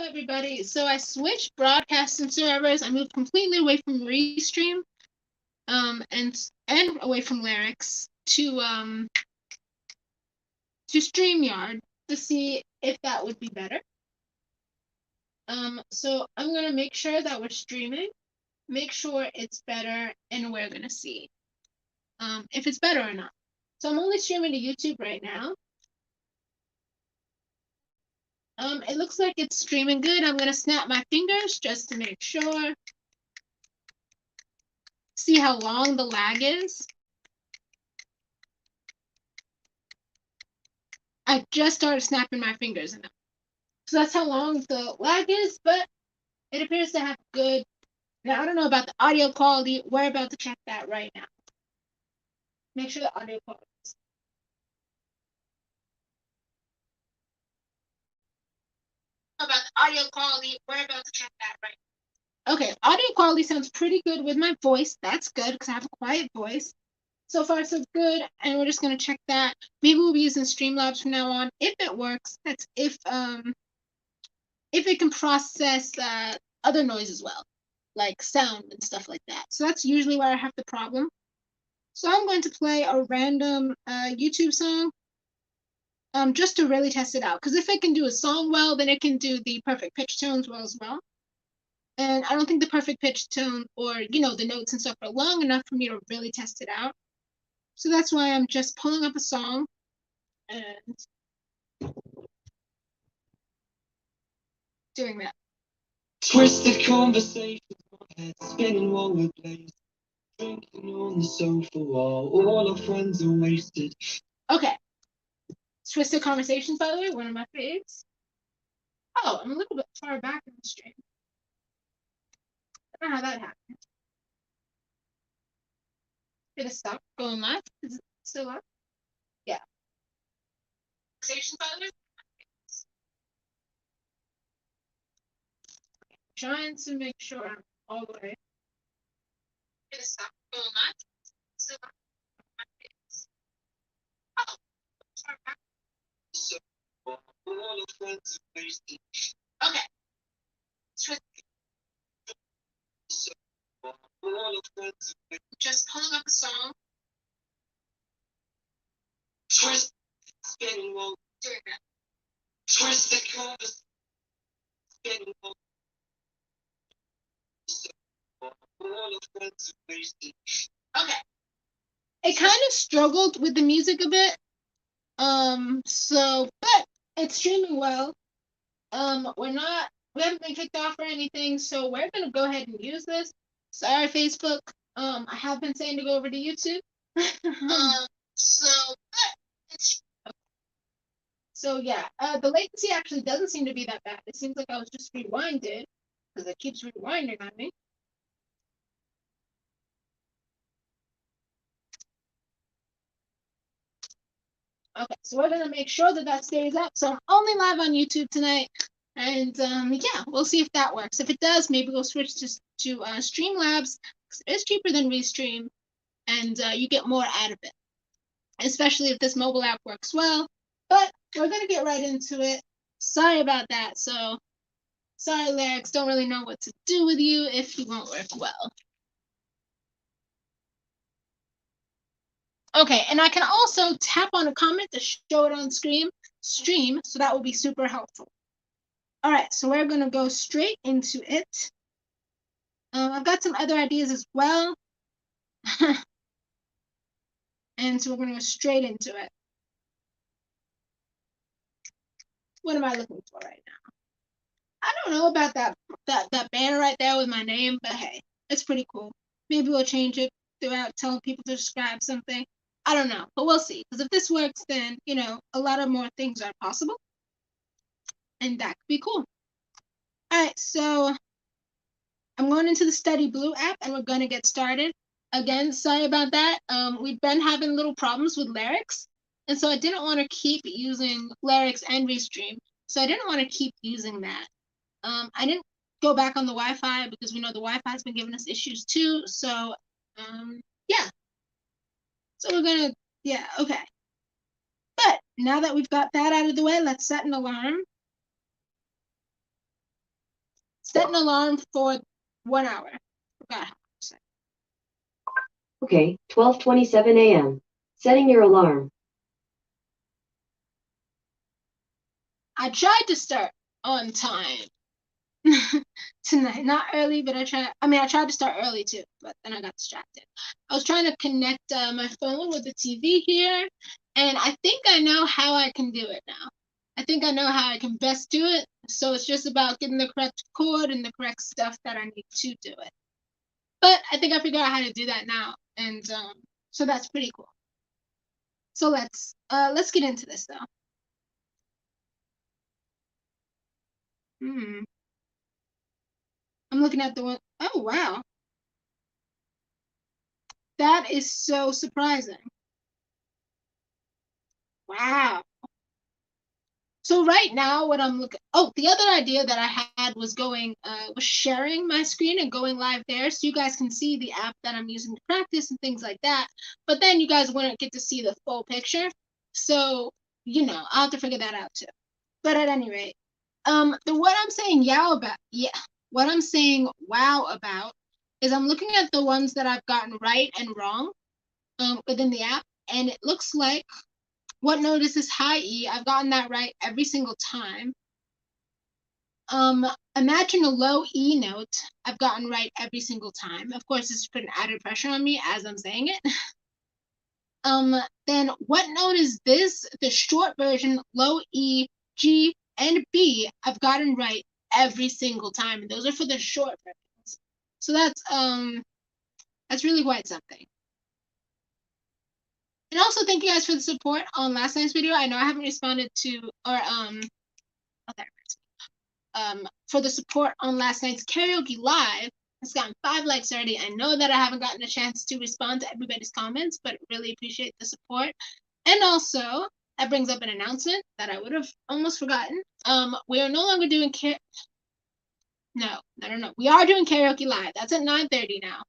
Hello, everybody. So I switched broadcasting servers. I moved completely away from Restream, and away from Lyrics to StreamYard to see if that would be better. So I'm gonna make sure that we're streaming, make sure it's better, and we're gonna see if it's better or not. So I'm only streaming to YouTube right now. It looks like it's streaming good. I'm gonna snap my fingers just to make sure. See how long the lag is. I just started snapping my fingers in them. So that's how long the lag is, but it appears to have good. Now, I don't know about the audio quality. We're about to check that right now. Make sure the audio quality is. About the audio quality, we're about to check that right now. Okay, audio quality sounds pretty good with my voice. That's good because I have a quiet voice. So far, so good, and we're just gonna check that. Maybe we'll be using Streamlabs from now on if it works. That's if it can process other noise as well, like sound and stuff like that. So that's usually where I have the problem. So I'm going to play a random YouTube song just to really test it out. Because if it can do a song well, then it can do the perfect pitch tones well as well. And I don't think the perfect pitch tone or, the notes and stuff are long enough for me to really test it out. So that's why I'm just pulling up a song and doing that. Twisted conversations, my head spinning while we're blazed. Drinking on the sofa while all our friends are wasted. Okay. Twisted Conversations, by the way, one of my faves. Oh, I'm a little bit far back in the stream. I don't know how that happened. Did it stop going live? Is it still up? Yeah. Conversations, by the way. Trying to make sure I'm all the way. Did it stop going live? Still up? Oh, far back. So all our friends are wasted. Okay. So all our friends are wasted. Just pulling up a song. Twisted spinning while doing that. Twisted conversations spinning while so all our friends are wasted. Okay. It kind of struggled with the music a bit. But it's streaming well. We haven't been kicked off or anything, so we're gonna go ahead and use this. Sorry, Facebook. I have been saying to go over to YouTube. But it's so yeah. The latency actually doesn't seem to be that bad. It seems like I was just rewinded because it keeps rewinding on me. Okay, so we're gonna make sure that that stays up. So I'm only live on YouTube tonight, and yeah, we'll see if that works. If it does, maybe we'll switch to Streamlabs because it is cheaper than Restream, and you get more out of it, especially if this mobile app works well. But we're gonna get right into it. Sorry about that. So sorry, Lyrics. Don't really know what to do with you if you won't work well. Okay, and I can also tap on a comment to show it on stream, so that will be super helpful. All right, so we're gonna go straight into it. I've got some other ideas as well. And so we're gonna go straight into it. What am I looking for right now? I don't know about that banner right there with my name, but hey, it's pretty cool. Maybe we'll change it throughout telling people to subscribe something. I don't know, but we'll see. Because if this works, then, a lot of more things are possible. And that could be cool. All right, so I'm going into the Study Blue app and we're going to get started. Again, sorry about that. We've been having little problems with Lyrics. And so I didn't want to keep using Lyrics and Restream. So I didn't want to keep using that. I didn't go back on the Wi-Fi because we know the Wi-Fi has been giving us issues too. So, yeah. So we're going to, yeah, okay. But now that we've got that out of the way, let's set an alarm. Set an alarm for 1 hour. Forgot how to say. Okay, 12:27 a.m. Setting your alarm. I tried to start on time tonight. Not early, but I tried to start early too, but then I got distracted. I was trying to connect my phone with the TV here, and I think I know how I can do it now. I think I know how I can best do it. So it's just about getting the correct cord and the correct stuff that I need to do it. But I think I figured out how to do that now, and so that's pretty cool. So let's get into this though. I'm looking at the one. Oh wow, that is so surprising. Wow. So right now, what I'm looking. Oh, the other idea that I had was was sharing my screen and going live there, so you guys can see the app that I'm using to practice and things like that. But then you guys wouldn't get to see the full picture, so I'll have to figure that out too. But at any rate, what I'm saying what I'm saying wow about is I'm looking at the ones that I've gotten right and wrong, within the app, and it looks like what note is this high E? I've gotten that right every single time. Imagine a low E note. I've gotten right every single time. Of course, this is putting added pressure on me as I'm saying it. Then what note is this? The short version, low E, G, and B, I've gotten right every single time. And those are for the short versions. So that's really quite something. And also thank you guys for the support on last night's video. I know I haven't responded to for the support on last night's karaoke live. It's gotten 5 likes already. I know that I haven't gotten a chance to respond to everybody's comments, but really appreciate the support. And also, that brings up an announcement that I would have almost forgotten. We are no longer doing No. We are doing karaoke live. That's at 9:30 now.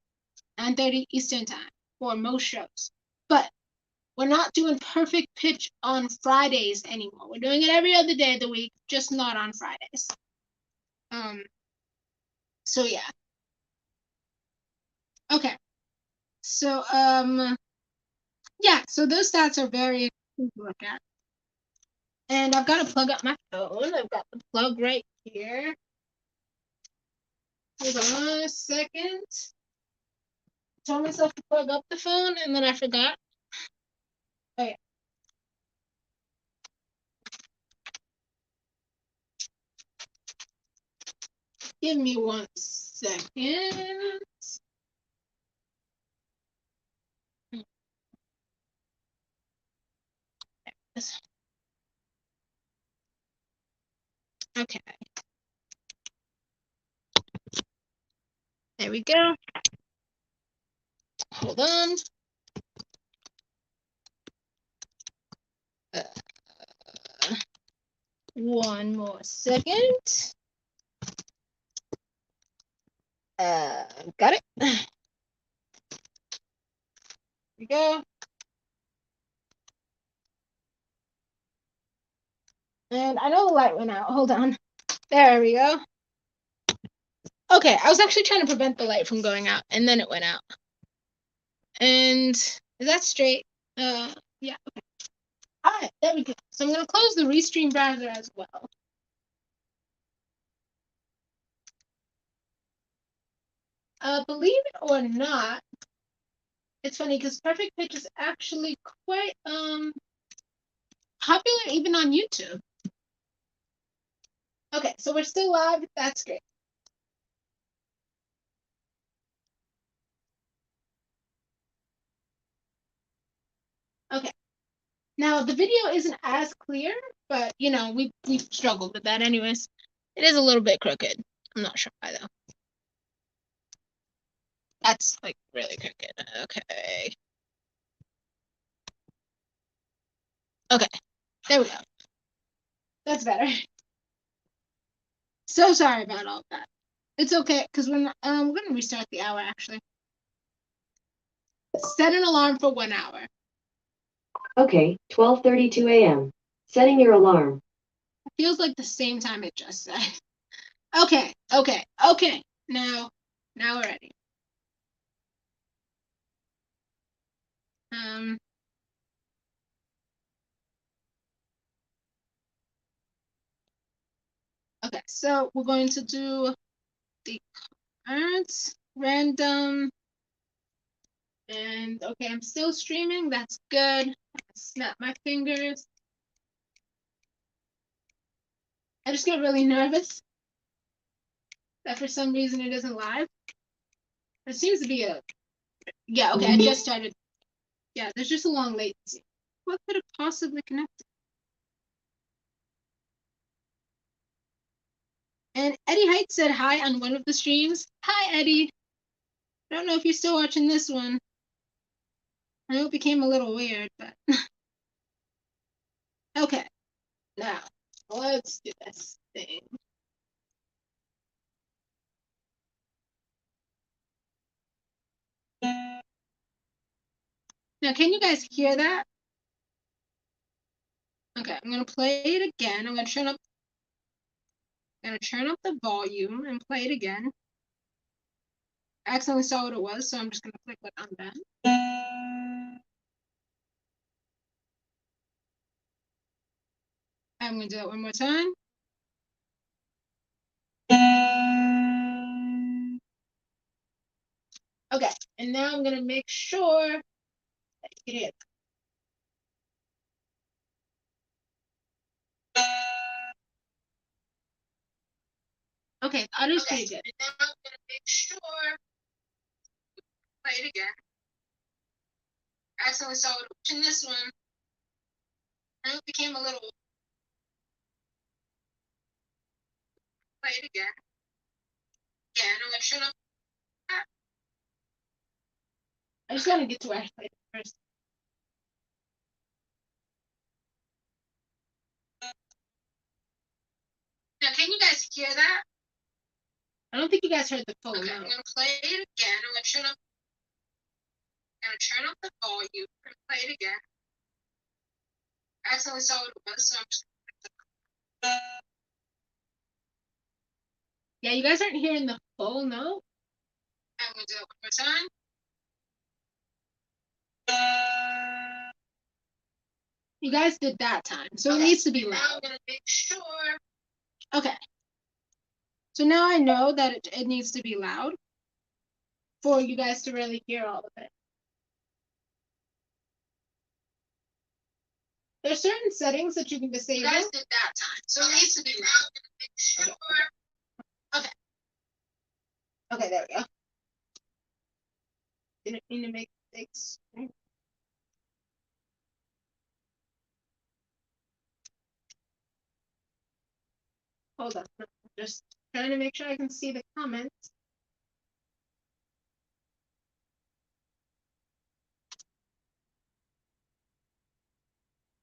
9:30 Eastern time for most shows. But we're not doing perfect pitch on Fridays anymore. We're doing it every other day of the week, just not on Fridays. So yeah. Okay. So yeah, so those stats are very cool to look at. And I've got to plug up my phone. I've got the plug right here. Hold on a second. Told myself to plug up the phone and then I forgot. Okay. Give me 1 second. Okay. There we go. Hold on. One more second. Got it. Here we go. And I know the light went out. Hold on. There we go. Okay, I was actually trying to prevent the light from going out, and then it went out. And is that straight? Yeah, okay. All right, there we go. So I'm going to close the Restream browser as well. Believe it or not, it's funny because Perfect Pitch is actually quite popular even on YouTube. Okay, so we're still live. That's great. Okay. Now the video isn't as clear, but we've struggled with that anyways. It is a little bit crooked. I'm not sure why though. That's like really crooked. Okay. Okay. There we go. That's better. So sorry about all that. It's okay because we're gonna restart the hour actually. Set an alarm for 1 hour. Okay, 12:32 a.m. Setting your alarm. It feels like the same time it just said. Okay. Now we're ready. Okay, so we're going to do the cards, random, and okay, I'm still streaming. That's good. Snap my fingers. I just get really nervous that for some reason it isn't live. There seems to be a, yeah, okay, I just started. Yeah, there's just a long latency. What could have possibly connected? And Eddie Height said hi on one of the streams. Hi, Eddie. I don't know if you're still watching this one. I know it became a little weird, but okay. Now, let's do this thing. Now, can you guys hear that? Okay, I'm gonna play it again. I'm gonna turn up the volume and play it again. I accidentally saw what it was, so I'm just gonna click like I'm done. I'm gonna do that one more time. Okay, and now I'm gonna make sure that you can hear it. Okay, the audio's pretty good. And now I'm gonna make sure play it again. I accidentally saw it in this one. And it became a little play it again. Yeah, and I'm gonna turn up that. I just gotta get to where I played it first. Now, can you guys hear that? I don't think you guys heard the full note. I'm gonna play it again. I'm gonna turn up the volume and play it again. I accidentally saw what it was, so I'm just yeah, you guys aren't hearing the full note. I'm gonna do it one more time. You guys did that time, so okay. It needs to be loud. Now I'm gonna make sure. Okay. So now I know that it needs to be loud for you guys to really hear all of it. There's certain settings that you can disable. You guys did that time, so it needs to be loud. Make sure. Okay. Okay, there we go. Didn't mean to make mistakes. Hold on. I'm just trying to make sure I can see the comments.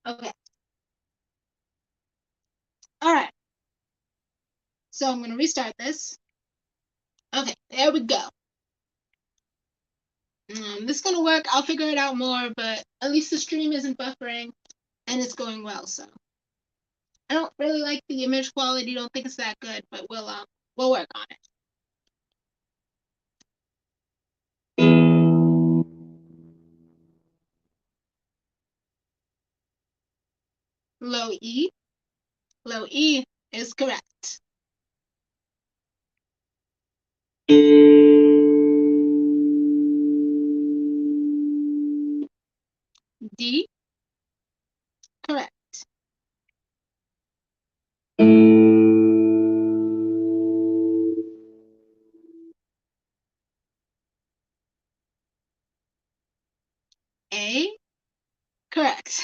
Okay. All right. So I'm going to restart this. Okay, there we go. This is going to work. I'll figure it out more, but at least the stream isn't buffering and it's going well, so. I don't really like the image quality. Don't think it's that good, but we'll work on it. Low E. Low E is correct. D. Correct. A. Correct.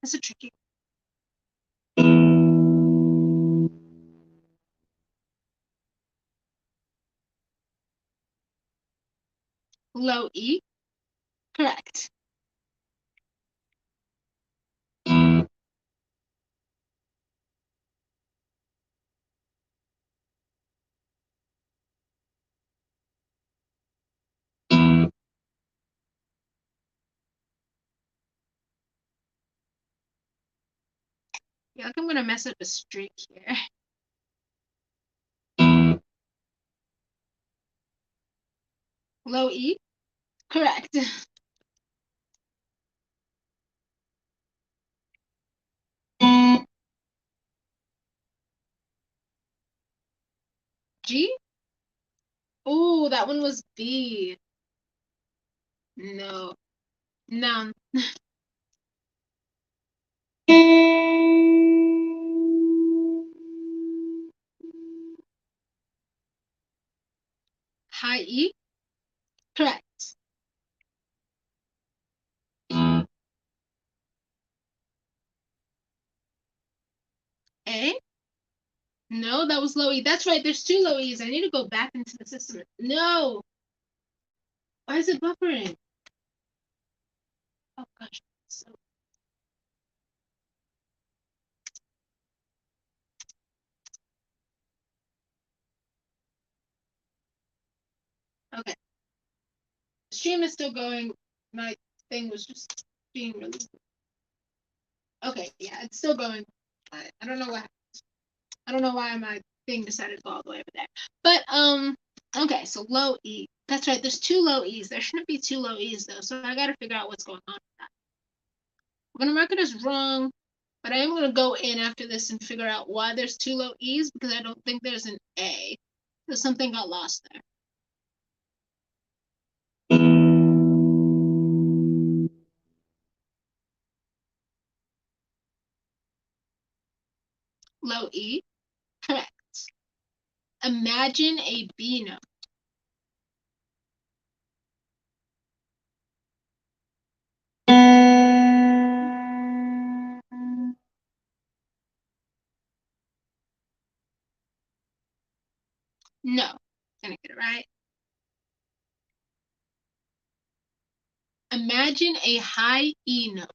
That's a tricky. Low E. Correct. feel like I'm gonna mess up a streak here. Low E? Correct. G? Oh, that one was B. No. Noun. High E? Correct. A? No, that was low E. That's right, there's two low E's. I need to go back into the system. No! Why is it buffering? Oh gosh. So okay. The stream is still going. My thing was just being really okay, yeah, it's still going. I don't know why. I don't know why my thing decided to go all the way over there. But okay, so low E. That's right, there's two low E's. There shouldn't be two low E's though, so I gotta figure out what's going on with that. I'm gonna mark it as wrong, but I am gonna go in after this and figure out why there's two low E's because I don't think there's an A. So something got lost there. Low E, correct. Imagine a B note. No, gonna get it right. Imagine a high E note.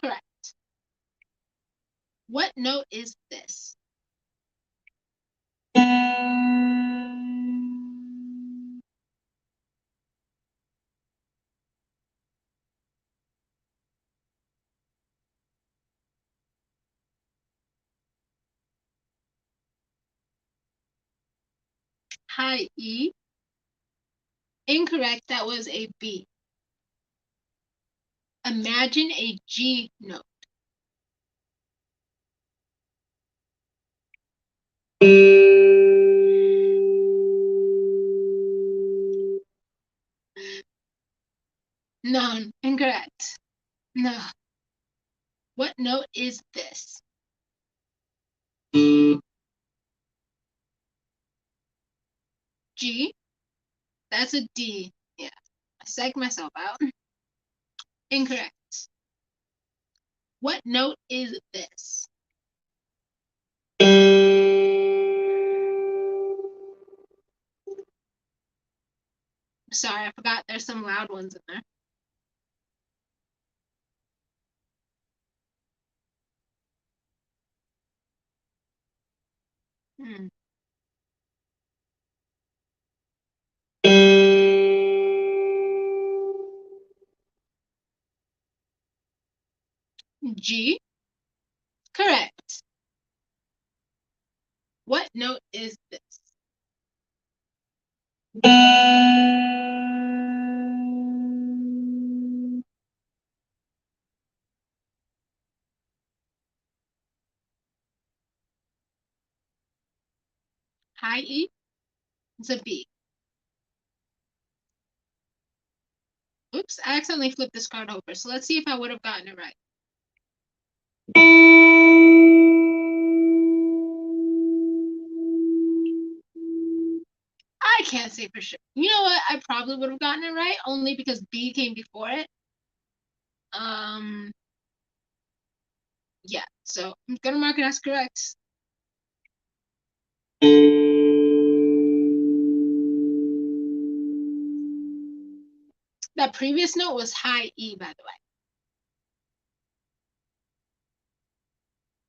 Correct. What note is this? High E. Incorrect. That was a B. Imagine a G note. None. Incorrect. No. What note is this? G. That's a D. Yeah. I psyched myself out. Incorrect. What note is this? Sorry, I forgot there's some loud ones in there. Hmm. G. Correct. What note is this? High E. It's a B. Oops, I accidentally flipped this card over. So let's see if I would have gotten it right. I can't say for sure. You know what? I probably would have gotten it right only because B came before it. Yeah, so I'm gonna mark it as correct. That previous note was high E, by the way.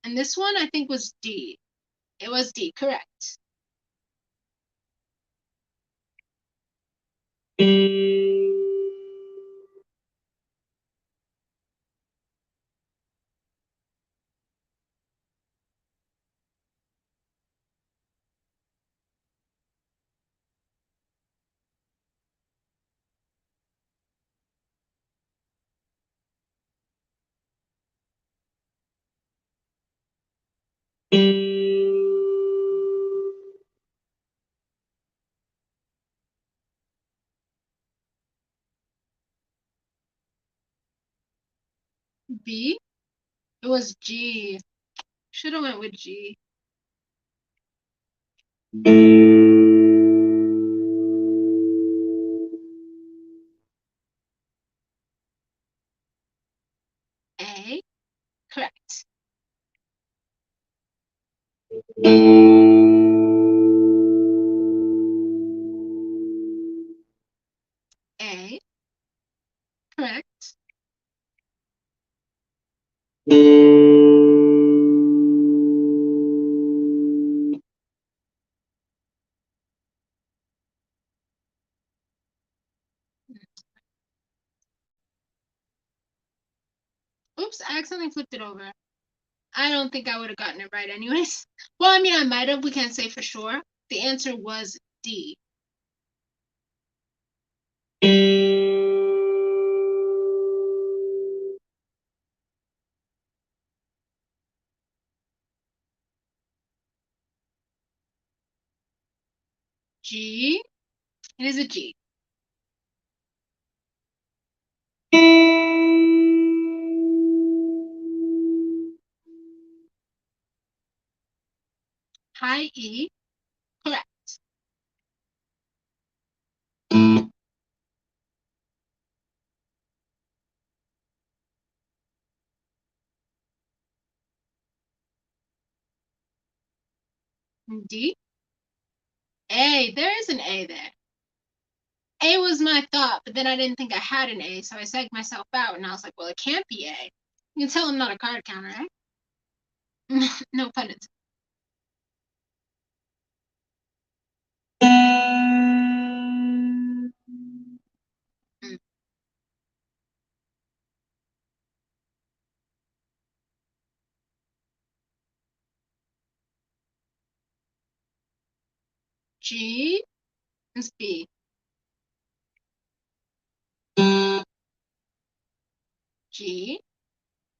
And this one I think was D. It was D, correct. B? It was G. Should have went with G. A? Correct. A? Correct. Oops, I accidentally flipped it over. I don't think I would have gotten it right anyways. Well, I mean, I might have. We can't say for sure. The answer was D. G? It is a G. High E? Correct. D? A. There is an A there. A was my thought, but then I didn't think I had an A, so I psyched myself out, and I was like, well, it can't be A. You can tell I'm not a card counter, right? No pun intended. Mm. G is B. G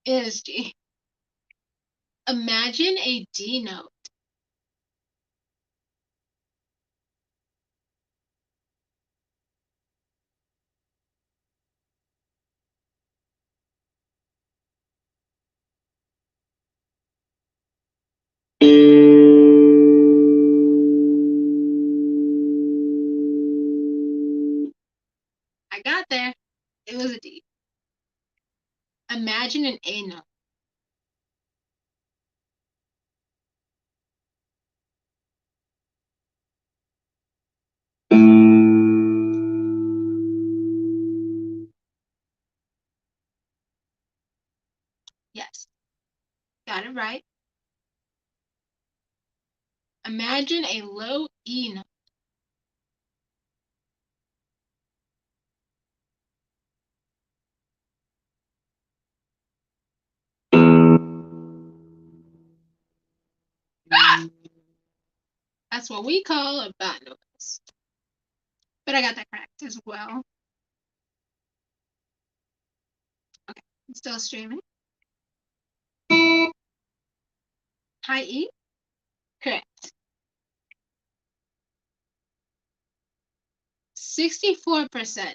is G. Imagine a D note. I got there. It was a D. Imagine an A note. Yes, got it right. Imagine a low E note. That's what we call a bad noise. But I got that correct as well. Okay, I'm still streaming. High E? Correct. 64%.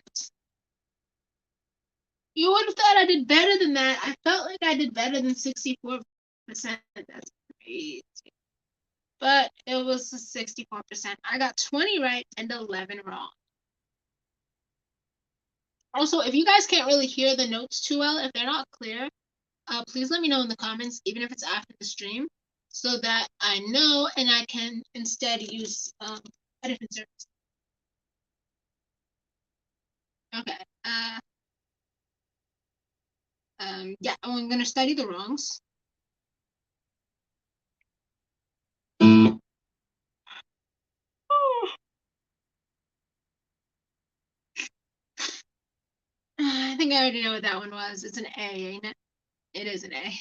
You would have thought I did better than that. I felt like I did better than 64%. That's crazy. But it was 64%. I got 20 right and 11 wrong. Also, if you guys can't really hear the notes too well, if they're not clear, please let me know in the comments, even if it's after the stream, so that I know and I can instead use a different service. Okay. Yeah, I'm gonna study the wrongs. I think I already know what that one was. It's an A, ain't it? It is an A.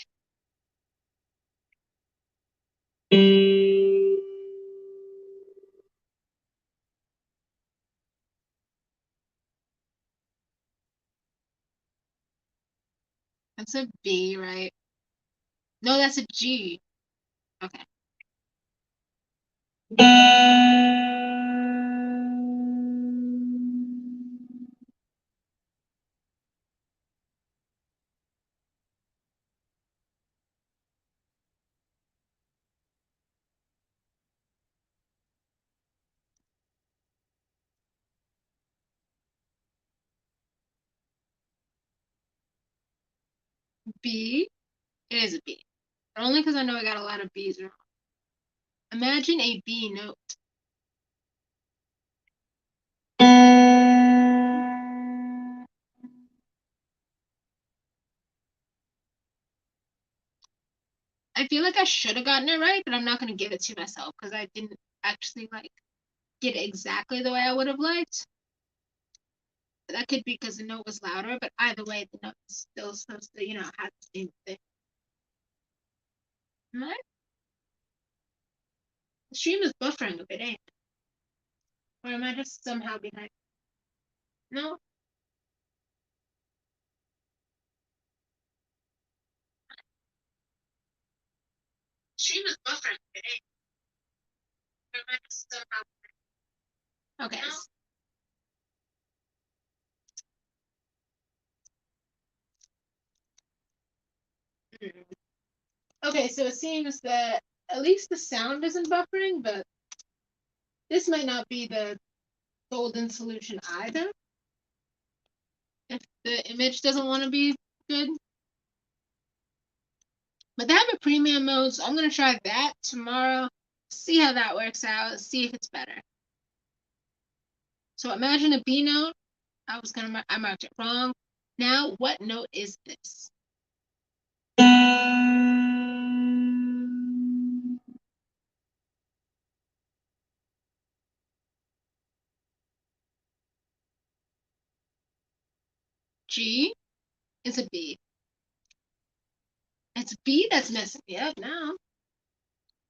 That's a B, right? No, that's a G. Okay. B. It is a B. Only because I know I got a lot of B's wrong. Imagine a B note. I feel like I should have gotten it right, but I'm not going to give it to myself because I didn't actually like get it exactly the way I would have liked. That could be because the note was louder, but either way, the note is still supposed to, have the same thing. Am I? The stream is buffering a bit, ain't it? Or am I just somehow behind? No? The stream is buffering a bit, ain't it? Or am I just somehow behind? Okay. No? Okay, so it seems that at least the sound isn't buffering, but this might not be the golden solution either. If the image doesn't want to be good. But they have a premium mode, so I'm going to try that tomorrow. See how that works out. See if it's better. So imagine a B note. I marked it wrong. Now, what note is this? G is a B. It's B that's messing me up now.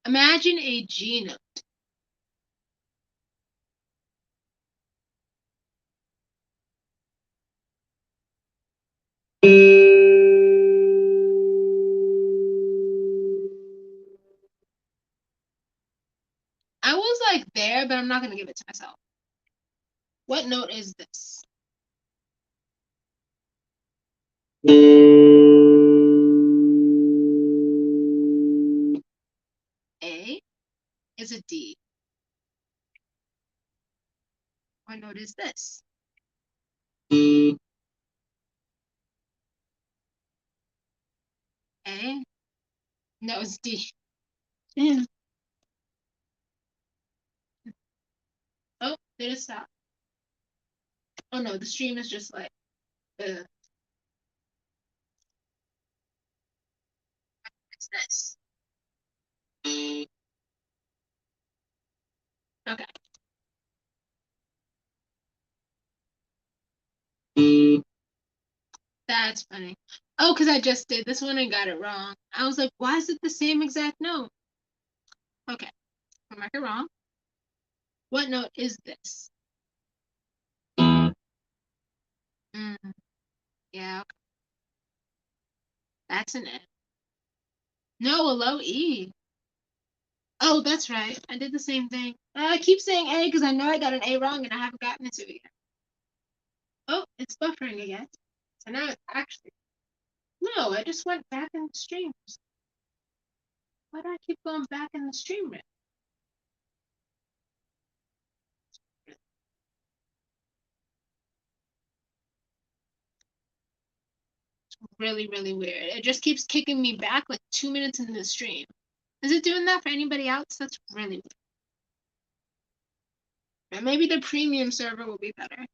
Imagine a G note. I was like there, but I'm not going to give it to myself. What note is this? A is a D. What note is this? A? No, it's D. Yeah. Oh, did it stop? Oh no, the stream is just like, it's this. Okay. That's funny. Oh, because I just did this one and got it wrong. I was like, why is it the same exact note? Okay, I'll mark it wrong. What note is this? Mm, yeah, okay. That's an F. No, a low E. Oh, that's right. I did the same thing. I keep saying A because I know I got an A wrong and I haven't gotten it to it yet. Oh, it's buffering again. So now it's actually. No, I just went back in the stream. Why do I keep going back in the stream? Really, really weird. It just keeps kicking me back like 2 minutes into the stream. Is it doing that for anybody else? That's really weird. And maybe the premium server will be better.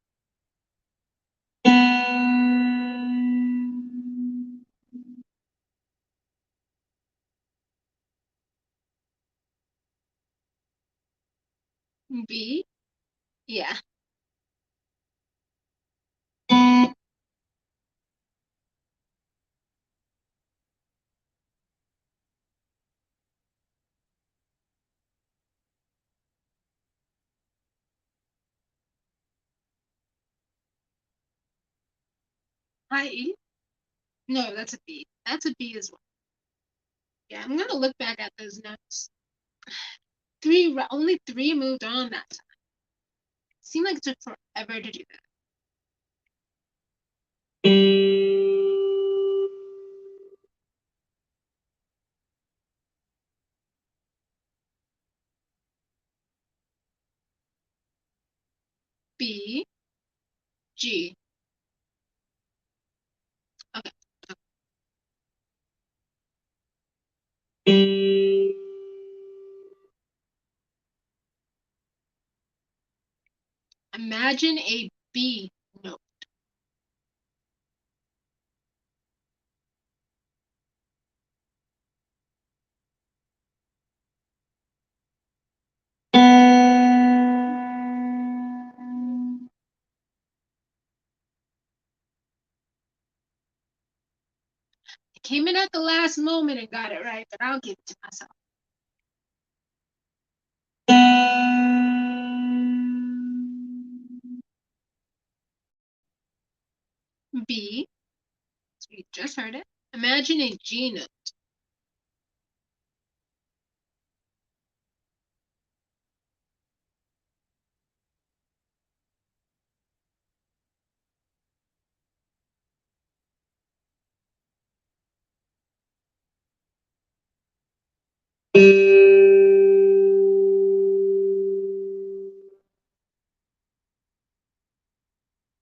B? Yeah. High E? No, that's a B. That's a B as well. Yeah, I'm gonna look back at those notes. Only three moved on that time. Seemed like it took forever to do that. B, G. Okay. Imagine a B note. I came in at the last moment and got it right, but I'll give it to myself. B, so we just heard it. Imagine a G note.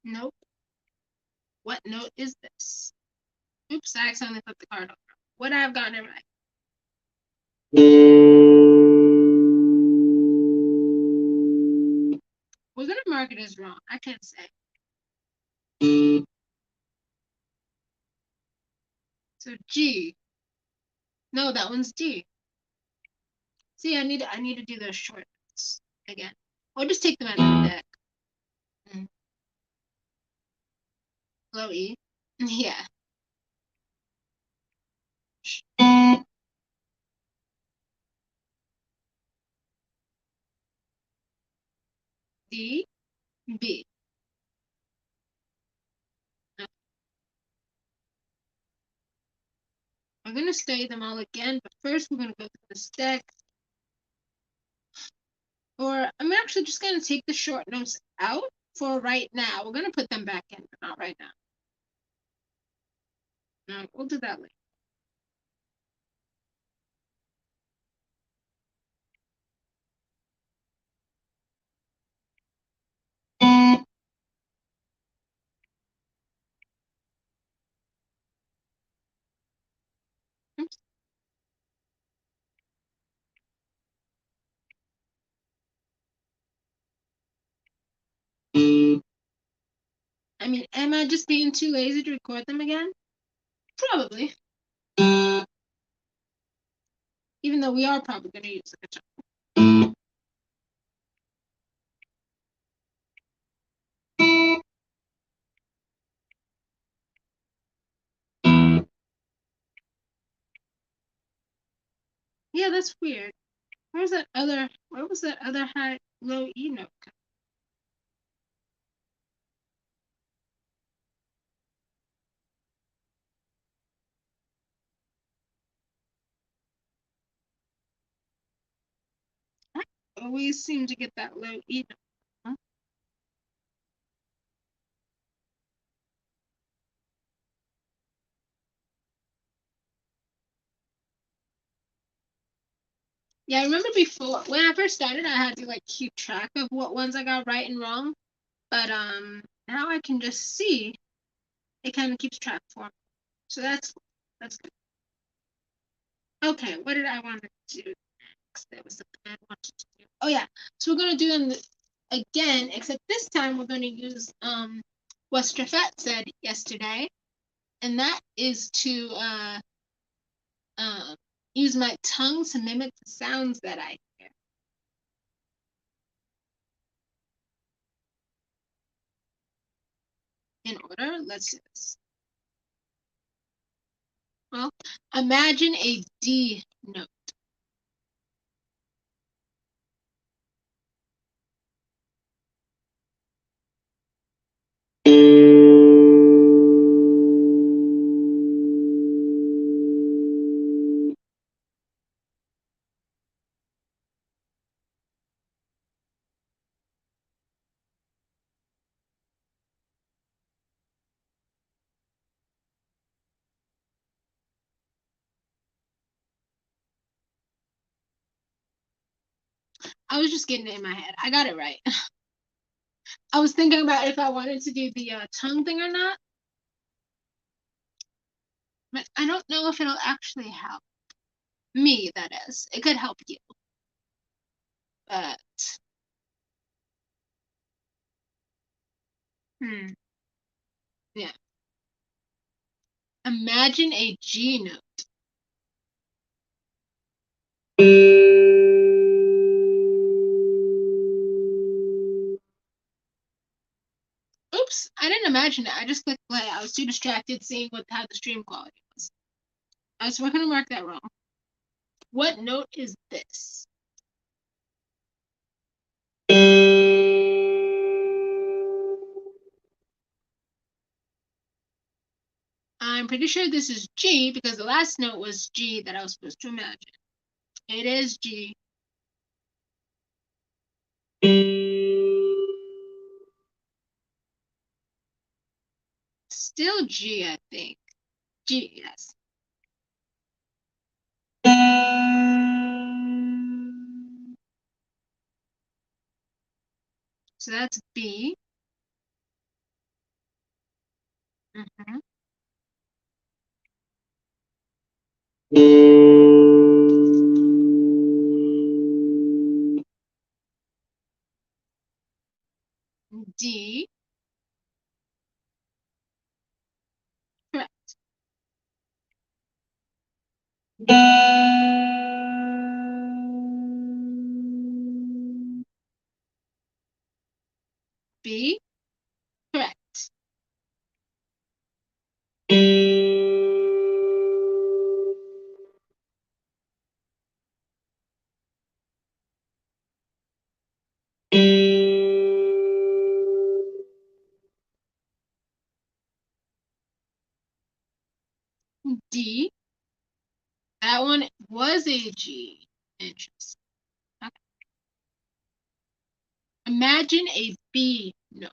Nope. What note is this? Oops, I accidentally flipped the card over. Would I have gotten it right? We're gonna mark it as wrong. I can't say. So G. No, that one's D. See, I need to do those short notes again. Or just take them out of the deck. Low E. Yeah. D, B. Now, we're gonna study them all again, but first we're gonna go through this deck. Or I'm actually just gonna take the short notes out for right now. We're gonna put them back in, but not right now. No, we'll do that later. Oops. I mean, am I just being too lazy to record them again? Probably. Even though we are probably gonna use the guitar. Yeah, that's weird. Where was that other high low E note? I always seem to get that low E note. Huh? Yeah, I remember before when I first started, I had to like keep track of what ones I got right and wrong. But now I can just see it kind of keeps track for me. So that's good. Okay, what did I want to do next? There was something I wanted to do. Oh yeah, so we're gonna do them again, except this time we're gonna use what Strafet said yesterday, and that is to uh, use my tongue to mimic the sounds that I hear. In order, let's do this. Well, imagine a D note. I was just getting it in my head. I got it right. I was thinking about if I wanted to do the tongue thing or not, but I don't know if it'll actually help me. That is, it could help you, but yeah. Imagine a G note. Oops, I didn't imagine it. I just clicked play. I was too distracted seeing how the stream quality was. I was gonna mark that wrong. What note is this? I'm pretty sure this is G because the last note was G that I was supposed to imagine. It is G. Still G, I think. G, yes. So that's B. Mhm. D. Correct. B. Correct. D. That one was a G. Interesting. Okay. Imagine a B note.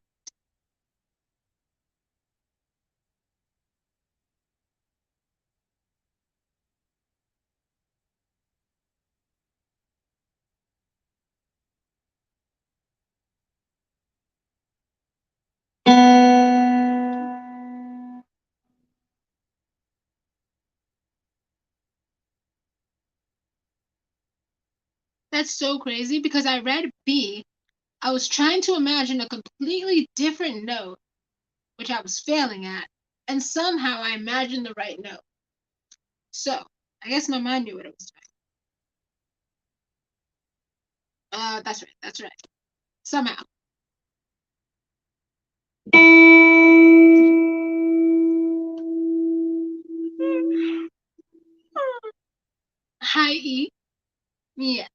That's so crazy because I read B. I was trying to imagine a completely different note, which I was failing at, and somehow I imagined the right note. So I guess my mind knew what it was doing. That's right. That's right. Somehow. High E. Yeah.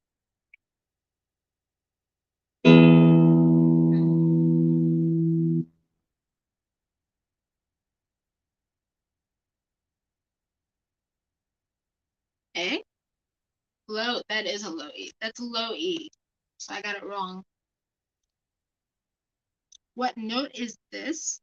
A. Low. That is a low E. That's low E. So I got it wrong. What note is this?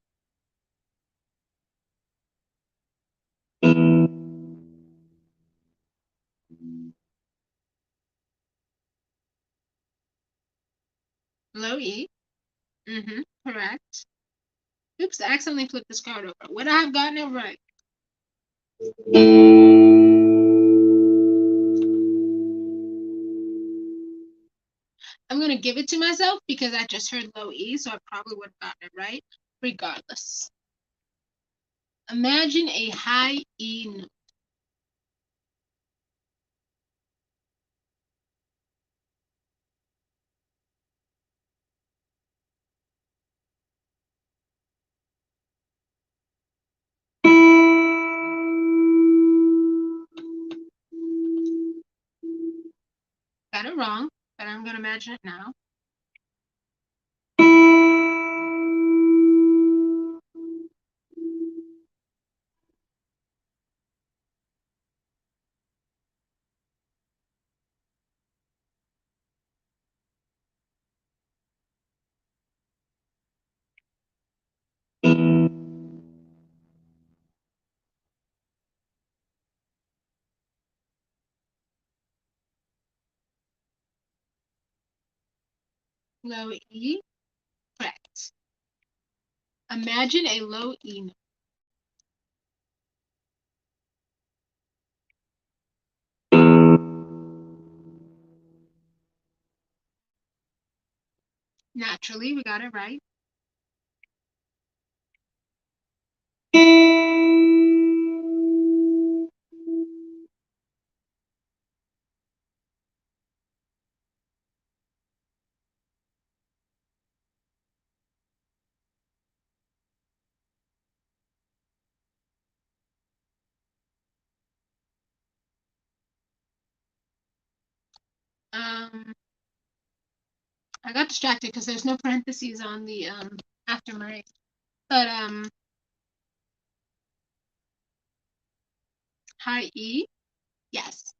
Low E. Correct. Oops, I accidentally flipped this card over. Would I have gotten it right? I'm gonna give it to myself because I just heard low E, so I probably would have gotten it right, regardless. Imagine a high E note. Got it wrong, but I'm gonna imagine it now. Low E. Correct. Imagine a low E note. Naturally, we got it right. I got distracted because there's no parentheses on the after Marie. But high E, yes.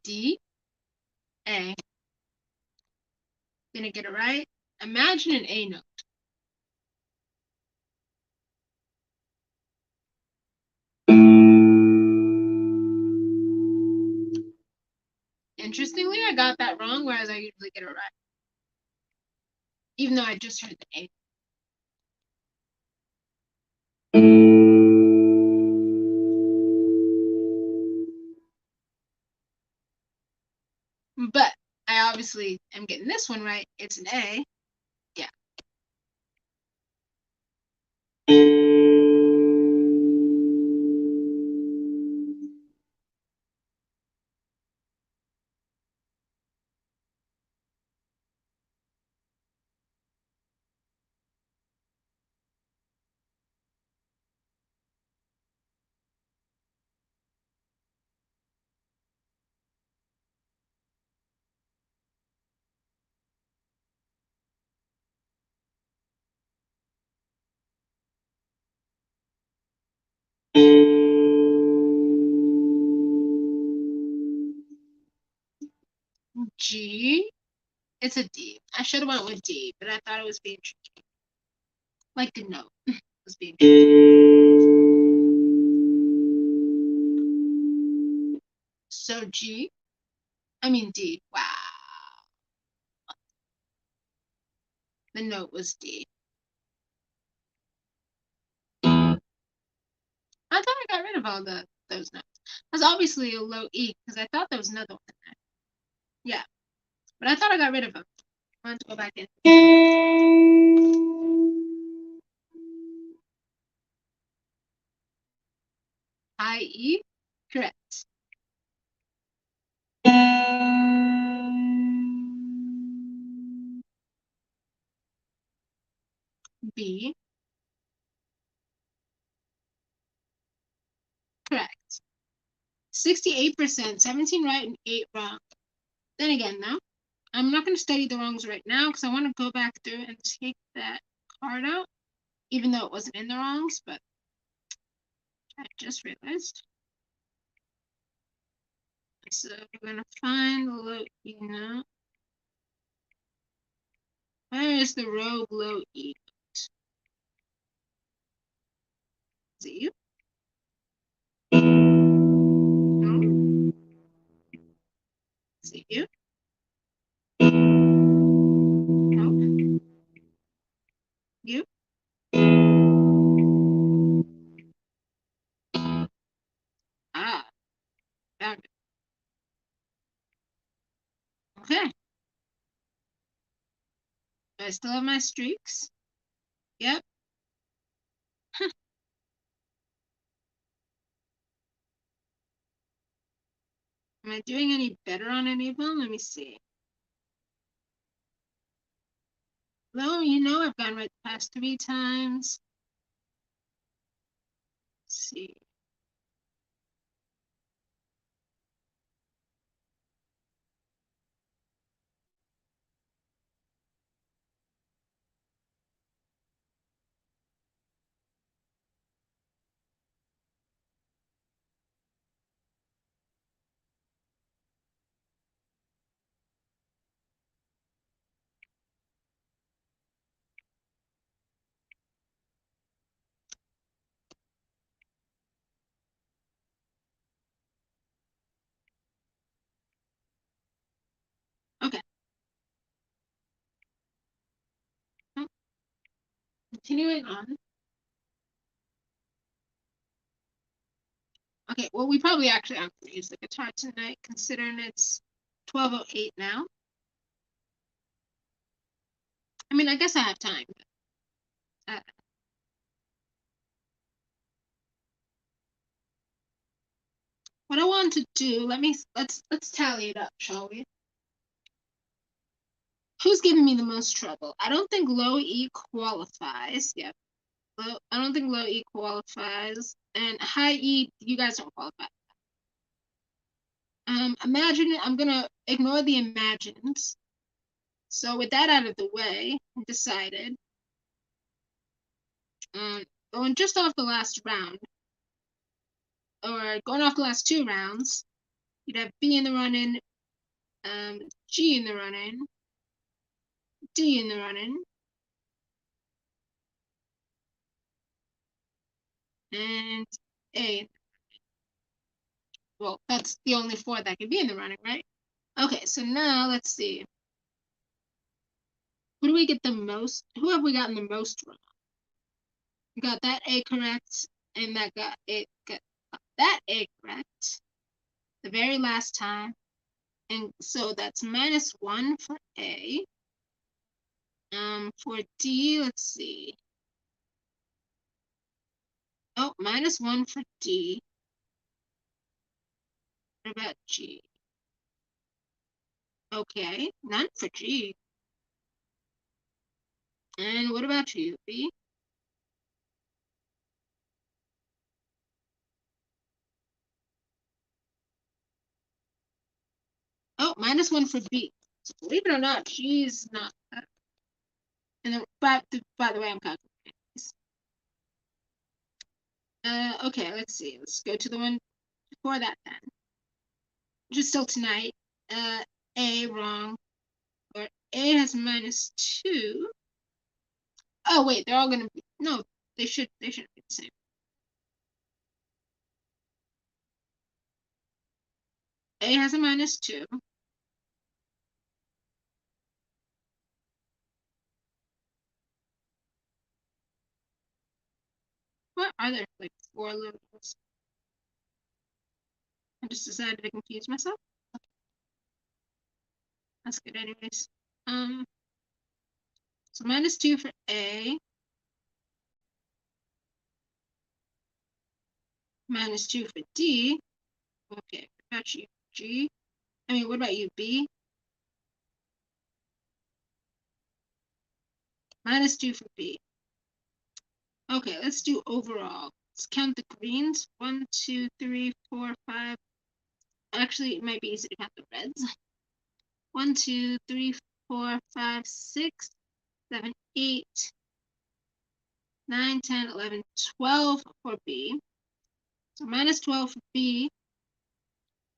D, A. Gonna get it right. Imagine an A note. Interestingly, I got that wrong, whereas I usually get it right. Even though I just heard the A. But I obviously am getting this one right. It's an A. Yeah. G. It's a D. I should have went with D, but I thought it was being tricky. Like the note was being tricky. So G. I mean D. Wow. The note was D. I thought I got rid of all those notes. That's obviously a low E because I thought there was another one in there. Yeah, but I thought I got rid of them. I want to go back in. High E, correct. B, correct. 68%, 17 right and 8 wrong. Then again, though, I'm not going to study the wrongs right now because I want to go back through and take that card out, even though it wasn't in the wrongs, but I just realized. So we're going to find the low E note. Where is the rogue low E note? Is it you? No? Is it you? No? You? Ah, found it. Okay. Do I still have my streaks? Yep. Am I doing any better on any of them? Let me see. Well, you know I've gone right the past 3 times. Let's see. continuing on. Okay, well, we probably actually aren't going to use the guitar tonight, considering it's 12:08 now. I mean, I guess I have time. But, what I want to do, let's tally it up, shall we? Who's giving me the most trouble? I don't think low E qualifies. Yep. I don't think low E qualifies. And high E, you guys don't qualify. Imagine, I'm gonna ignore the imagines. So with that out of the way, I decided, going just off the last round, or going off the last two rounds, you'd have B in the running, G in the running, D in the running, and A. Well, that's the only four that can be in the running, right? Okay, so now let's see. Who do we get the most? Who have we gotten the most wrong? We got that A correct, and that got that A correct the very last time. And so that's -1 for A. For D, let's see. Oh, -1 for D. What about G? Okay, none for G. And what about you, B? Oh, -1 for B. So believe it or not, G's not. And by the way, I'm calculating this. Okay, let's see. Let's go to the one before that then. Just still tonight. A wrong. Or A has -2. Oh wait, they're all gonna be no. They shouldn't be the same. A has a -2. What are there like 4 levels? I just decided to confuse myself. That's good anyways. So -2 for A. -2 for D. Okay, what about you, G? I mean, what about you, B? -2 for B. Okay, let's do overall. Let's count the greens. 1, 2, 3, 4, 5. Actually, it might be easy to count the reds. 1, 2, 3, 4, 5, 6, 7, 8, 9, 10, 11, 12 for B. So -12 for B.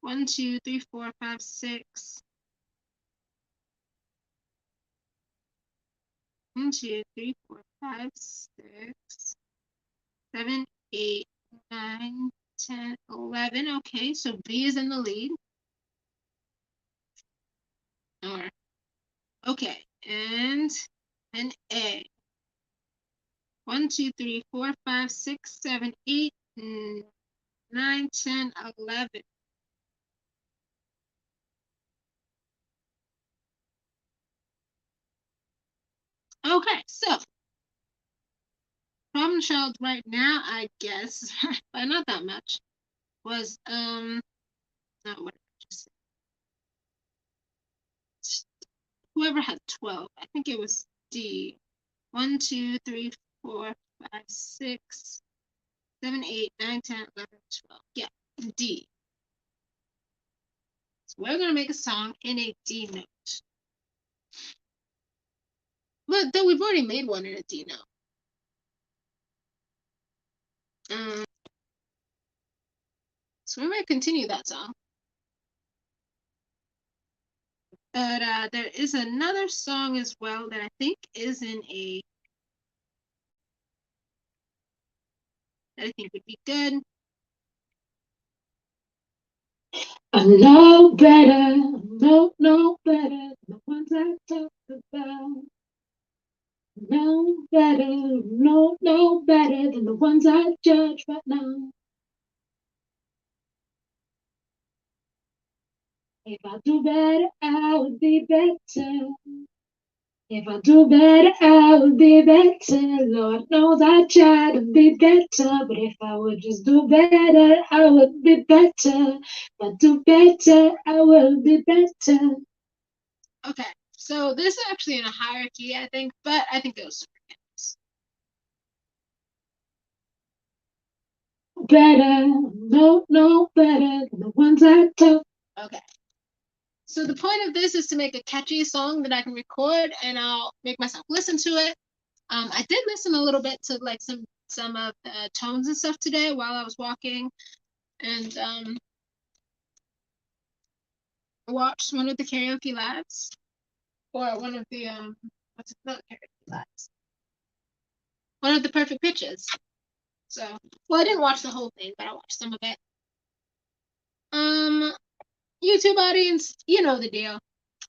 1, 2, 3, 4, 5, 6. 1, 2, 3, 4, 5, 6, 7, 8, 9, 10, 11. Okay, so B is in the lead. Or okay, and then A. 1, 2, 3, 4, 5, 6, 7, 8, 9, 10, 11. Okay, so problem child right now, I guess, but not that much, was not what I just said. Whoever had 12, I think it was D. 1, 2, 3, 4, 5, 6, 7, 8, 9, 10, 11, 12. Yeah, D. So we're gonna make a song in a D note. But then we've already made one in a D note. So we might continue that song. But there is another song as well that I think is in a that I think would be good. I know better, no better, the ones I talk about. No better, no better than the ones I judge right now. If I do better, I would be better. If I do better, I would be better. Lord knows I try to be better, but if I would just do better, I would be better. If I do better, I will be better. Okay, so this is actually in a higher key, I think, but I think it was super nice. Better, no better than the ones I took. Okay. So the point of this is to make a catchy song that I can record, and I'll make myself listen to it. I did listen a little bit to like some of the tones and stuff today while I was walking, and watched one of the karaoke lives, or one of the what's it, not karaoke lives, one of the perfect pitches. So, well, I didn't watch the whole thing, but I watched some of it. Um, YouTube audience, you know the deal.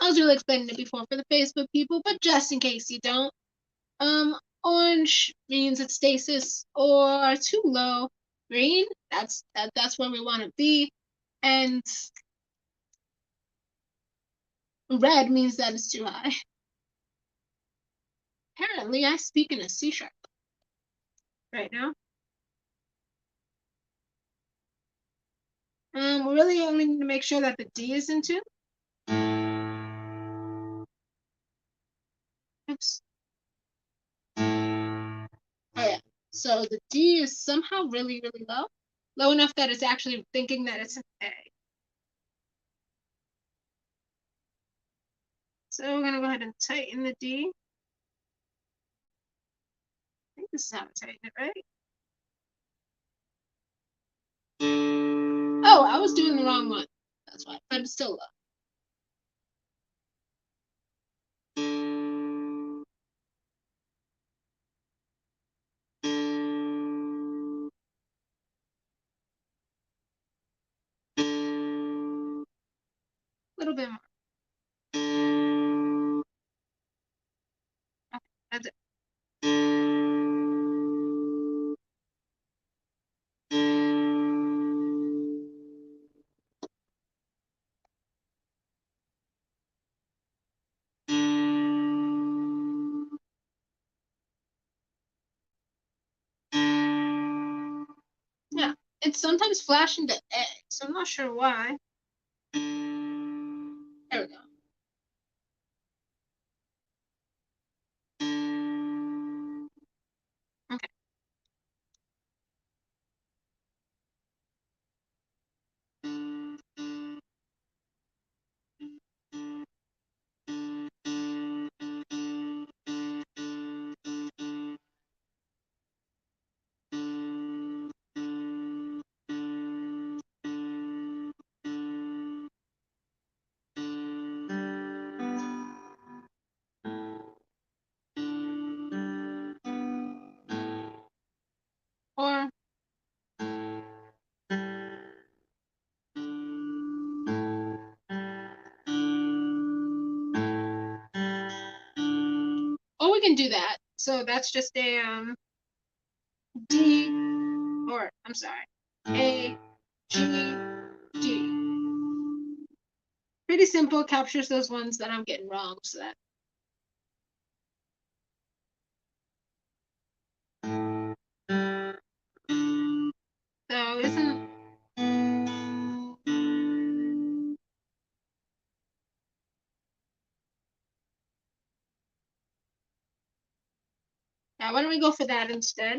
I was really explaining it before for the Facebook people, but just in case you don't, orange means it's stasis or too low. Green, that's where we want to be, and red means that it's too high. Apparently, I speak in a C sharp right now. We really only need to make sure that the D is in tune. Oops. Oh yeah. So the D is somehow really, really low. Low enough that it's actually thinking that it's an A. So we're gonna go ahead and tighten the D. I think this is how to tighten it, right? Oh, I was doing the wrong one. That's why, but it's still low. A little bit more. Okay, that's it. Yeah, it's sometimes flashing to A, so I'm not sure why. There we go. Okay. Or we can do that. So that's just a D, or I'm sorry, A, G, D. Pretty simple, captures those ones that I'm getting wrong, so that. So isn't. Yeah, why don't we go for that instead?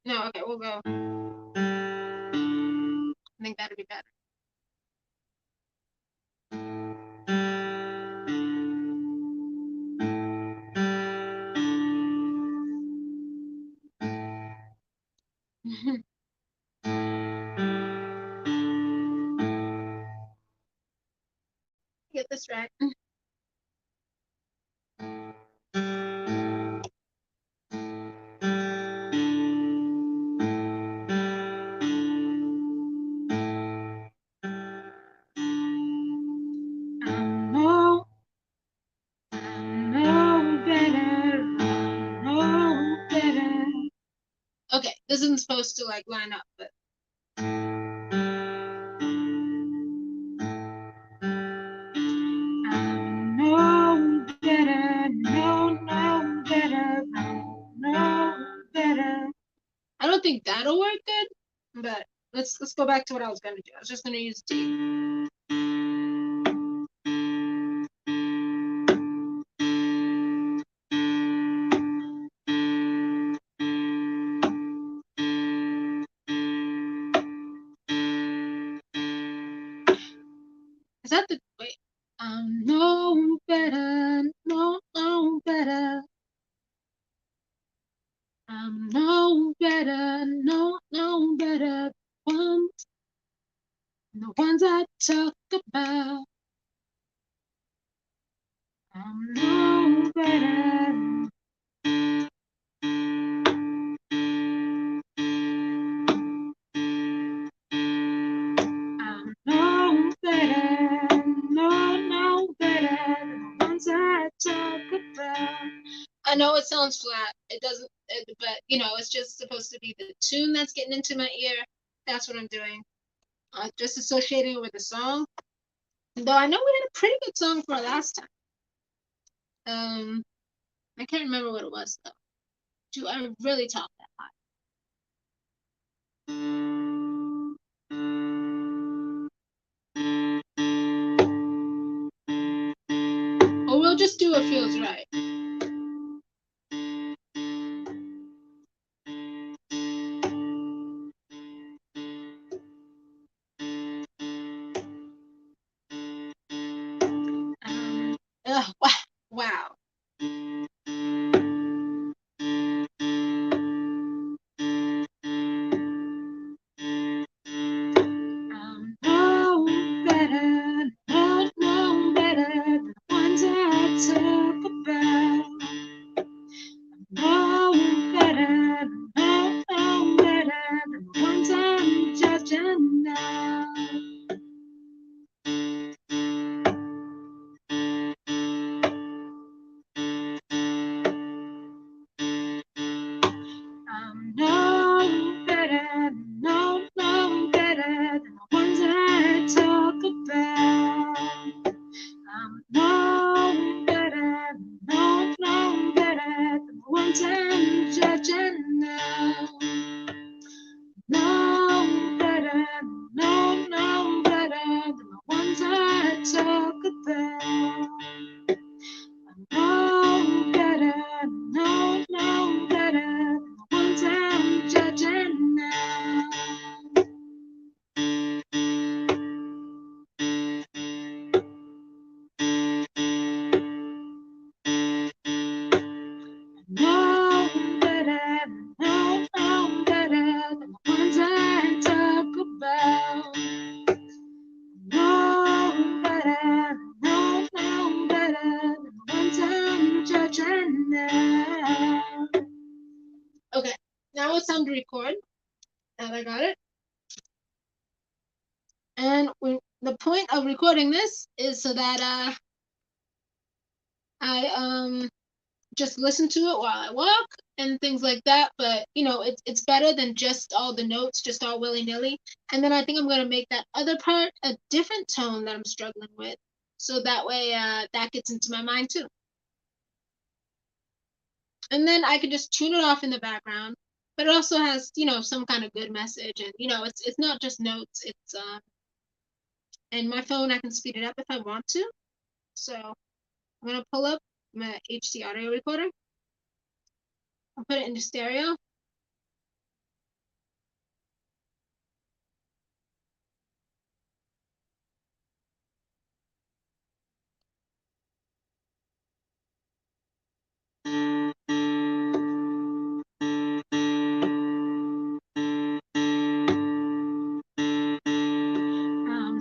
No, okay, we'll go. I think that'd be better. Get this right. No. Okay, this isn't supposed to like line up, but know better, know better, know better. I don't think that'll work good, but let's go back to what I was gonna do. I was just gonna use D. Is that the wait? Know better, know better. Know better, know better. The ones I talk about. Know better. Know better, know better than the ones I talk about. I know it sounds flat. It doesn't, but you know, it's just supposed to be the tune that's getting into my ear. That's what I'm doing. Just associating it with the song. Though I know we had a pretty good song for our last time. I can't remember what it was though. Do I really talk that high? Or we'll just do what feels right. Wow. Know better, know better than the ones I talk about. Know better, know better than the ones I'm judging now. Know better, know better than the ones I talk about. Know better, know better than the ones I'm judging now. Know better, know better than the ones I talk about. Know better, know better than the ones I'm judging now. Know better, know better than the ones I talk about. Know better, know better than the ones I'm judging now. Okay, now it's time to record. And I got it. And the point of recording this is so that I just listen to it while I walk and things like that. But you know, it's better than just all the notes, just all willy-nilly. And then I think I'm gonna make that other part a different tone that I'm struggling with, so that way that gets into my mind too. And then I can just tune it off in the background. But it also has, you know, some kind of good message, and you know, it's not just notes. It's and my phone I can speed it up if I want to. So I'm gonna pull up my HD audio recorder. I'll put it into stereo.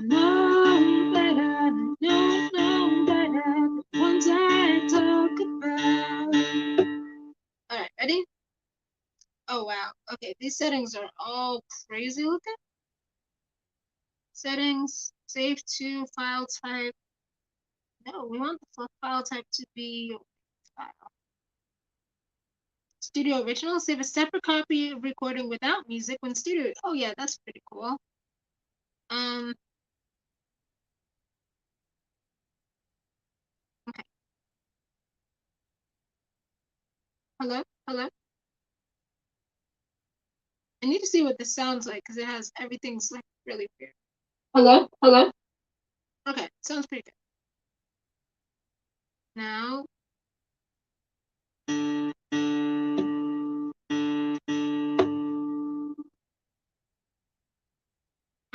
Know better, know better the ones I talk about. All right, ready? Oh wow. Okay, these settings are all crazy looking. Settings, save to file type. No, we want the file type to be file. Studio original, save a separate copy of recording without music when studio. Oh yeah, that's pretty cool. Okay. Hello, hello. I need to see what this sounds like because it has everything's like really weird. Hello, hello. Okay, sounds pretty good. Now.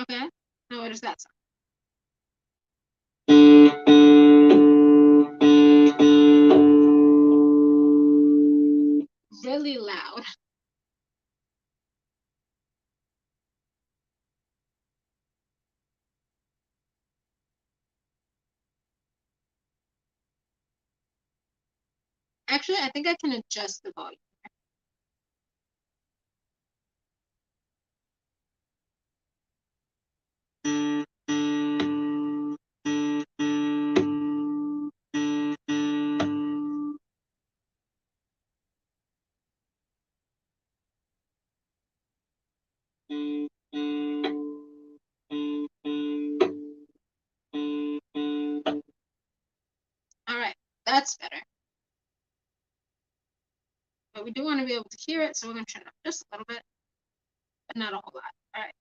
Okay. Now what does that sound? Really loud. Actually, I think I can adjust the volume. All right, that's better. But we do want to be able to hear it, so we're going to turn it up just a little bit, but not a whole lot. All right.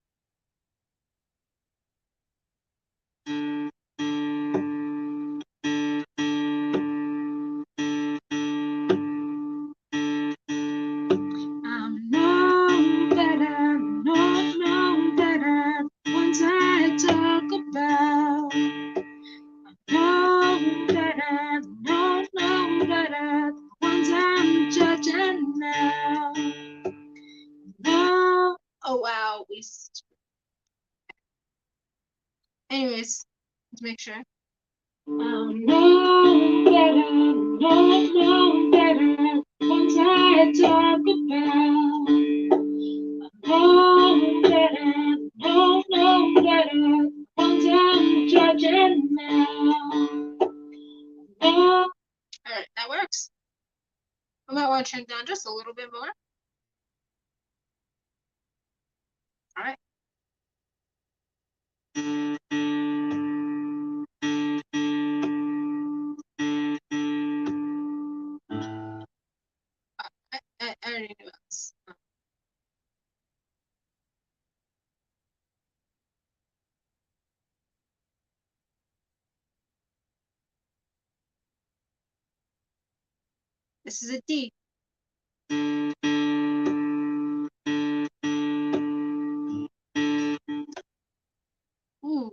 Know better, know better. Ones I talk about. Know better, know better. Ones I'm judging now. No. Oh wow, Anyways, let's make sure. Know better, know better. Ones I talk about. Know better, know better. Ones I'm judging now. All right, that works. I might want to turn it down just a little bit more. All right. I already knew this. This is a D. Ooh.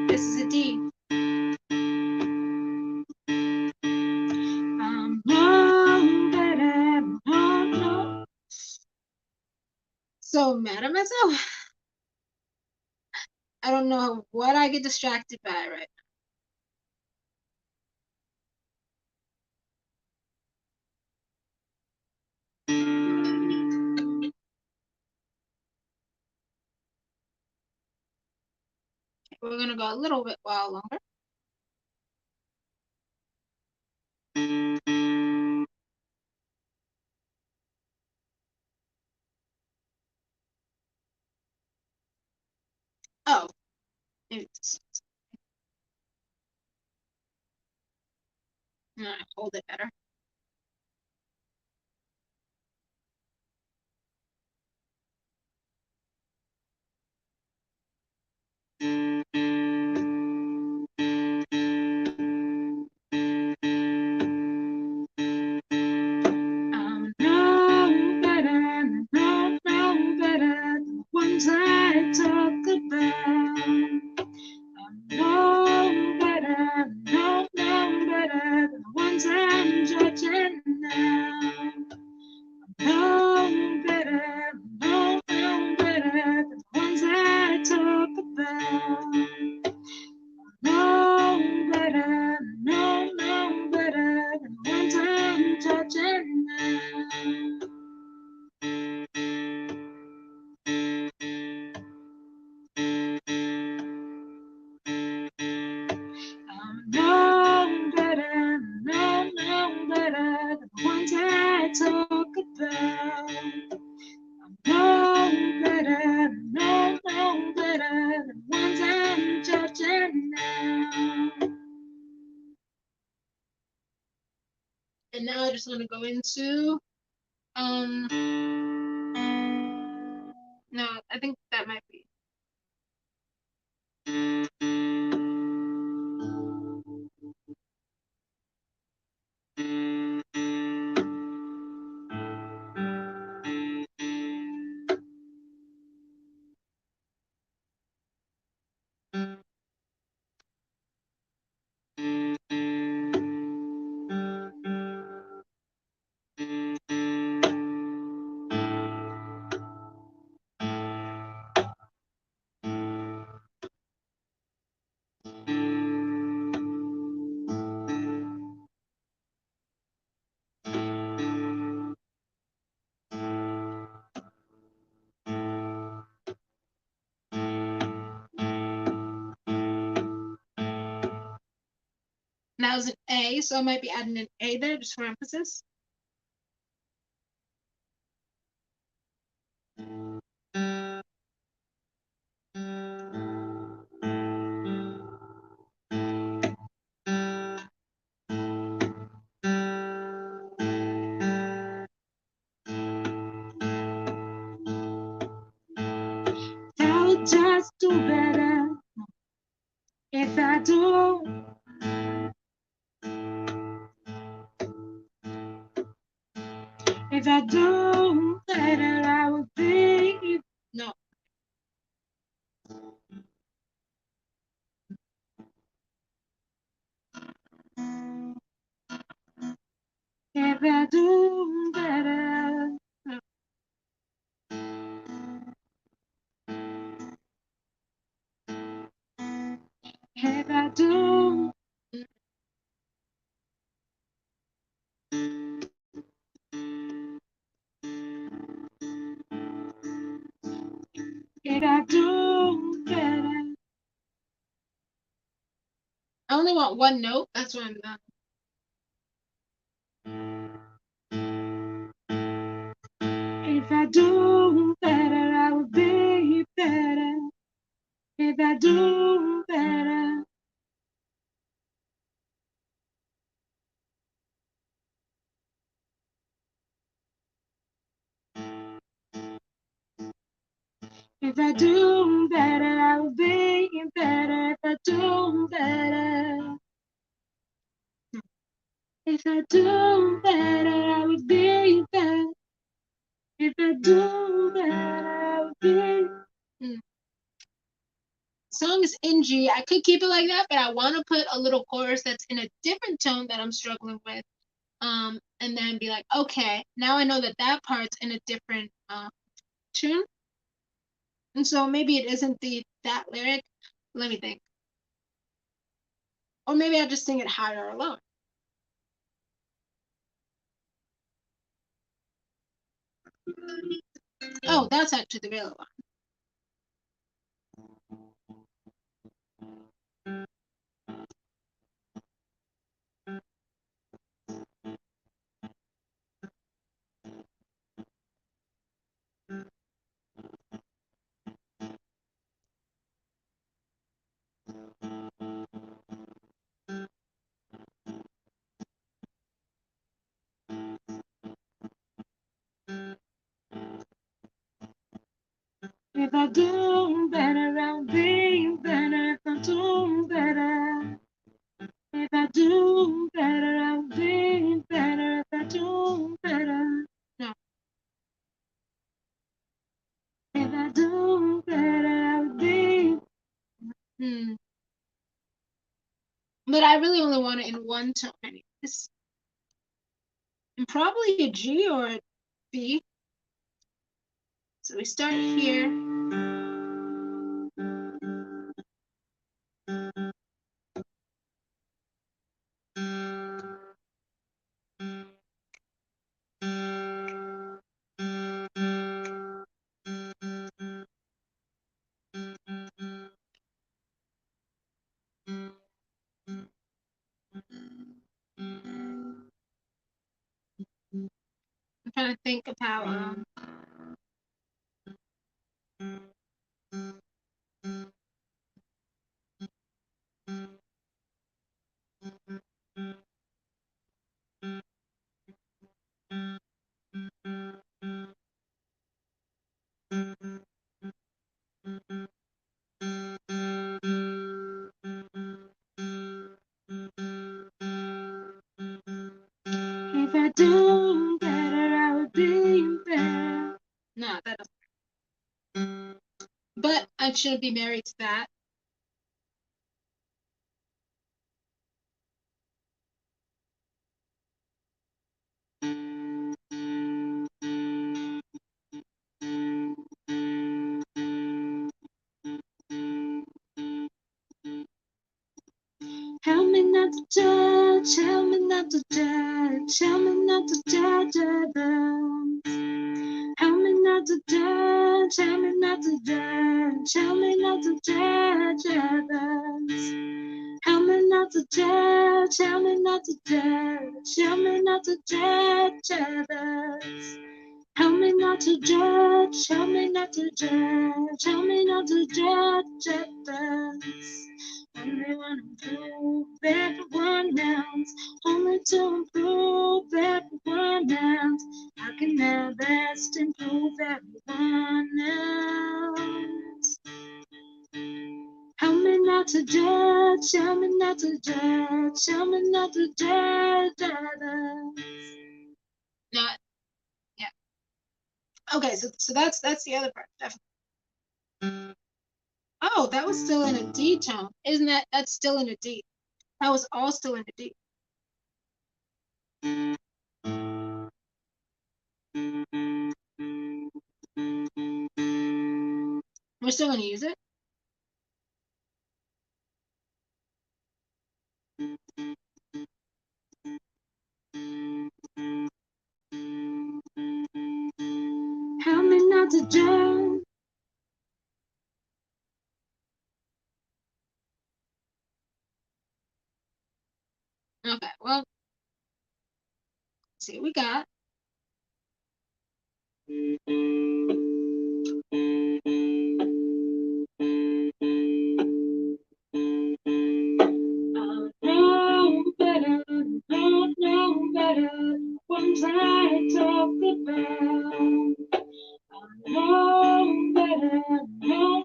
This is a D. Know better, no. So mad at myself. I don't know what I get distracted by right now. Okay, we're gonna go a little bit while longer. Oh, maybe this. Hold it better. Know better, know better. Ones I talk about. Know better, know better. The ones I'm judging now. Know better, know better. The ones I talk about. Know better, know better. The ones I'm judging now. better than the ones I talk about. No better, no better than the ones I'm judging now. And now I just want to go into, no, I think that might be. That was an A, so I might be adding an A there just for emphasis. I would just do better if I do. If I do better, I would be. No. If I do better. No. If I do. If I do better. I only want one note. That's why I'm not. If I do better, I will be better. If I do better. If I do better, I will be better. If I do better. If I do better, I would be better. If I do better, I would be. Song is in G. I could keep it like that, but I want to put a little chorus that's in a different tone that I'm struggling with. And then be like, okay, now I know that that part's in a different tune. And so maybe it isn't that lyric. Let me think. Or maybe I just sing it higher or lower. Oh, that's actually the real one. If I do better, I'll be better. If I do better. If I do better, I'll be better. If I do better. No. If I do better, I'll be. But I really only want it in one tone anyways. And probably a G or a B. So we start here. trying to think of how. If I do better, I will be better. No, that doesn't. But I shouldn't be married to that. Help me not to judge, help me not to judge, help me not to judge others. Help me not to judge, help me not to judge, help me not to judge others. Help me not to judge, help me not to judge, help me not to judge others. Help me not to judge, help me not to judge, help me not to judge others. Only want to improve everyone else, only to improve everyone else. How can I best improve everyone else? Help me not to judge, help me not to judge, help me not to judge others. No, yeah. Okay, so that's the other part, definitely. Oh, that was still in a D tone. Isn't that's still in a D? That was all still in a D. We're still gonna use it. Help me not to judge. Okay, well, let's see what we got. Know better, know better. Ones I talk about. Know better, know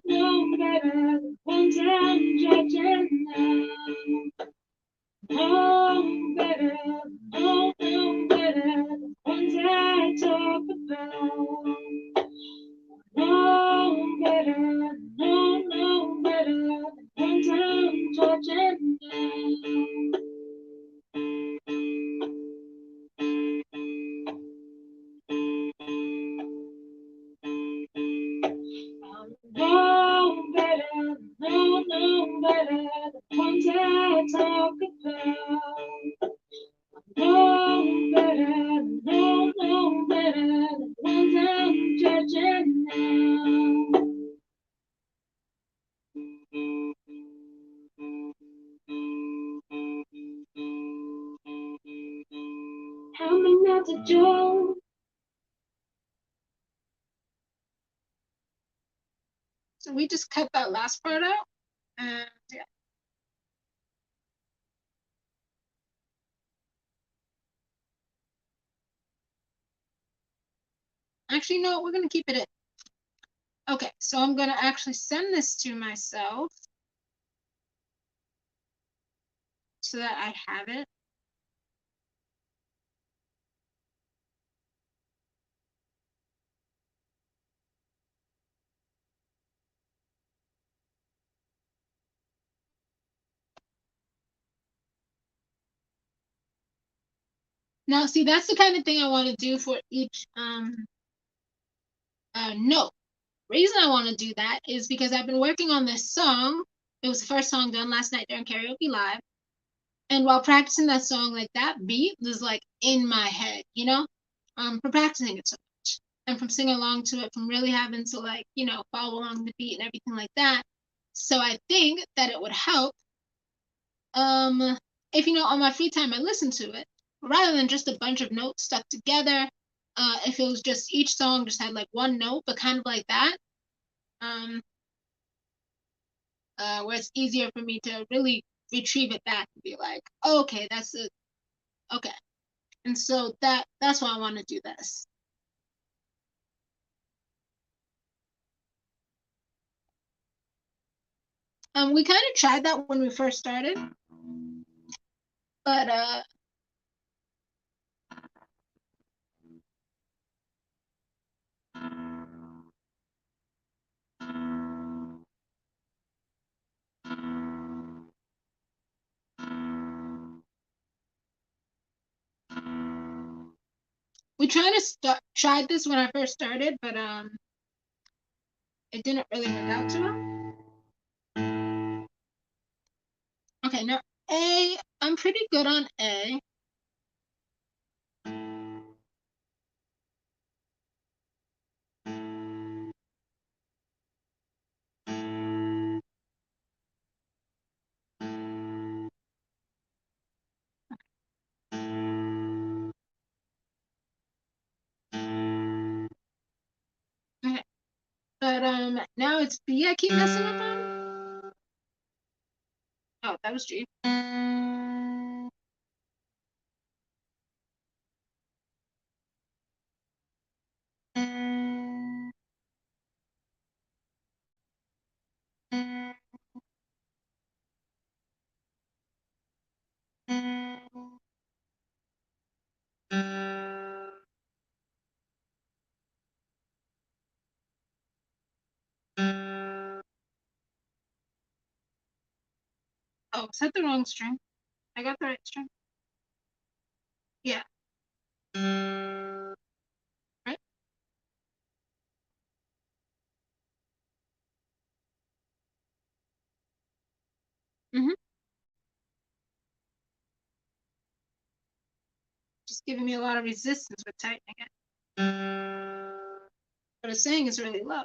better. Ones I'm judging now. Know better, know better. Ones I talk about. Know better, know better. Ones I'm judging now. Know better, know better. The ones I talk about. Know better, know better. The ones I'm judging now. Help me not to judge. So we just cut that last part out, and yeah. Actually, no, we're gonna keep it in. Okay, so I'm gonna actually send this to myself so that I have it. Now, see, that's the kind of thing I want to do for each note. Reason I want to do that is because I've been working on this song. It was the first song done last night during karaoke live. And while practicing that song, like that beat was like in my head, you know? From practicing it so much. And from singing along to it, from really having to like, follow along the beat and everything like that. So I think that it would help if on my free time I listen to it rather than just a bunch of notes stuck together if it was just each song just had like one note, but kind of like that. Um, where it's easier for me to really retrieve it back and be like, oh, okay, that's it. Okay. And so that's why I want to do this. We kind of tried that when we first started, but we tried this when I first started, but it didn't really work out too well. Okay, now A, I'm pretty good on A. Okay, but now it's B I keep messing up on. Oh, that was G. Oh, is that the wrong string? I got the right string. Yeah. Right? Mm-hmm. Just giving me a lot of resistance with tightening it. But it's saying it's really low.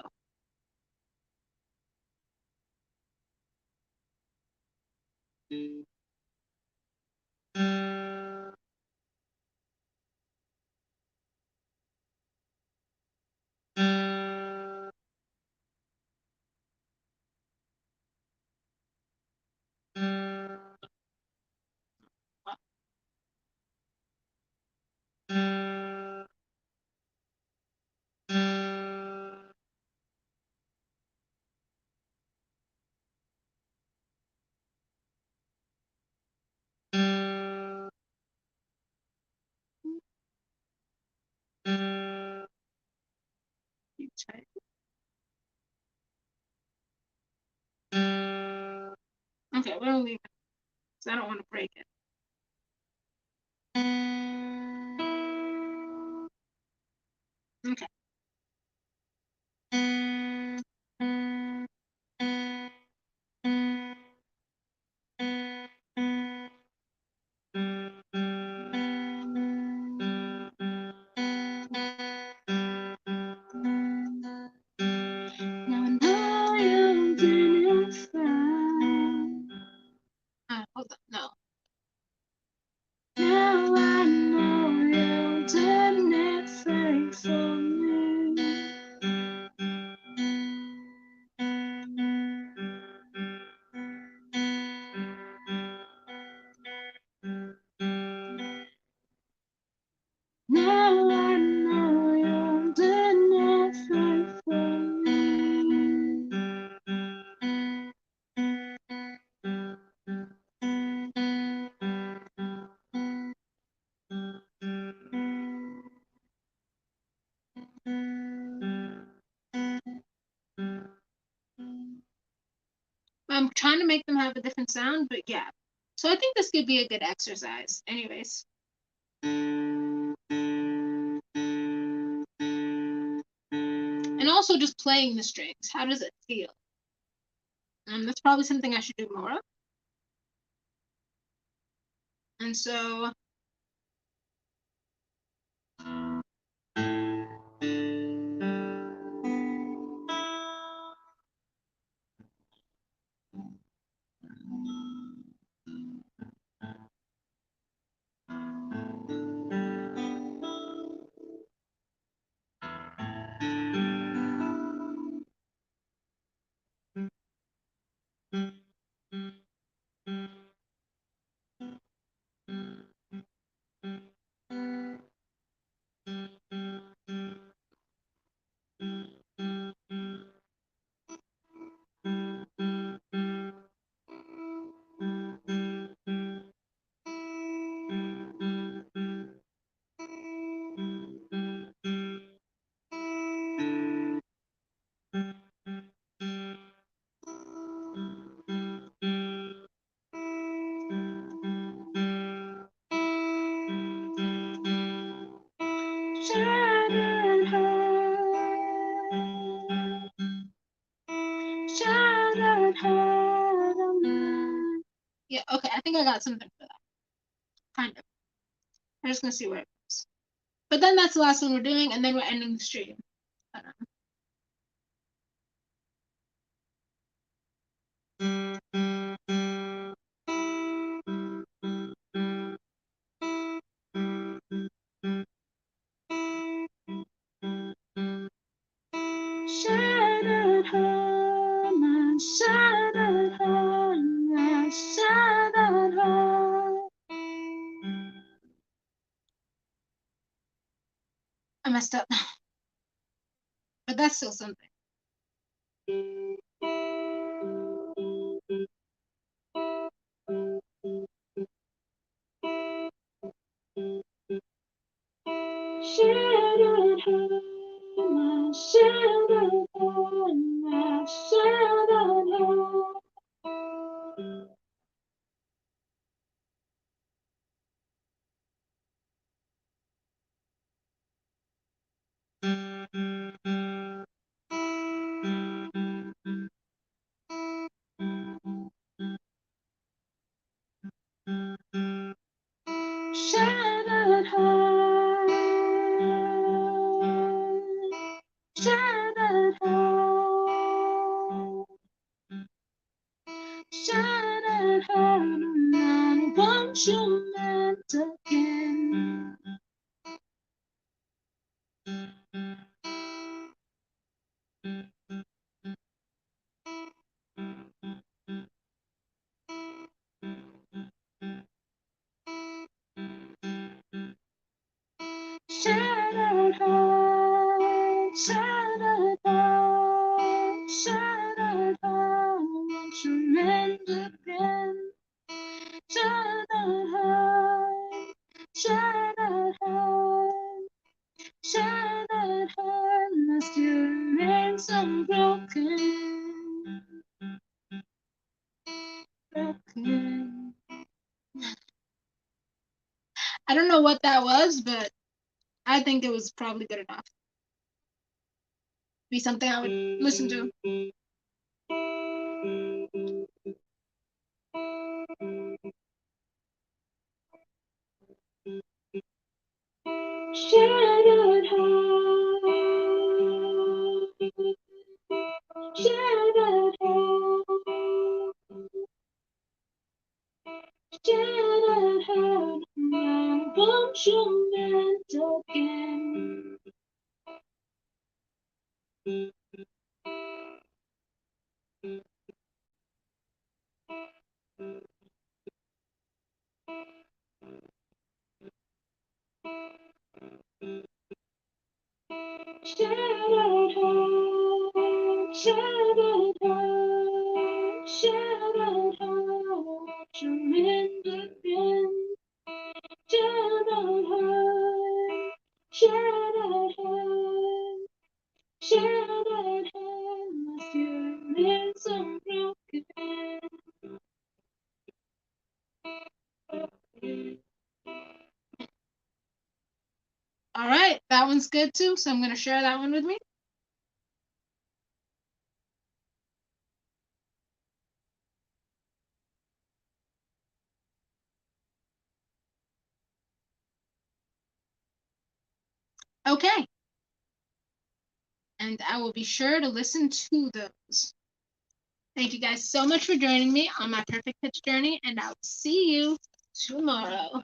Okay, we're gonna leave it because I don't want to break it. Okay. Now I know you didn't find. Hold on. No. Now I know you didn't fight for me. Now I know you didn't fight for me. I'm trying to make them have a different sound, but yeah. So I think this could be a good exercise. Anyways. And also just playing the strings. How does it feel? That's probably something I should do more of. And so Yeah, okay, I think I got something for that. Kind of. I'm just gonna see where it goes. But then that's the last one we're doing, and then we're ending the stream. Shattered heart, shattered heart, shattered heart. I messed up. But that's still something. Shattered heart, shattered heart, shattered heart. Shattered heart, shattered heart, shattered heart, and I want you meant again. Shattered heart, shattered heart, shattered heart, won't you mend again? Shattered heart, shattered heart, shattered heart, I still remain so broken, broken. I don't know what that was, but I think it was probably good enough. Be something I would listen to. Shattered heart, shattered heart, shattered heart, now won't you mend again? Shattered heart, shattered heart, shattered heart, won't you mend again? Shattered heart, shattered heart, shattered heart, my feelings so broken. All right, that one's good too, so I'm going to share that one with me. Okay. And I will be sure to listen to those. Thank you guys so much for joining me on my perfect pitch journey, and I'll see you tomorrow.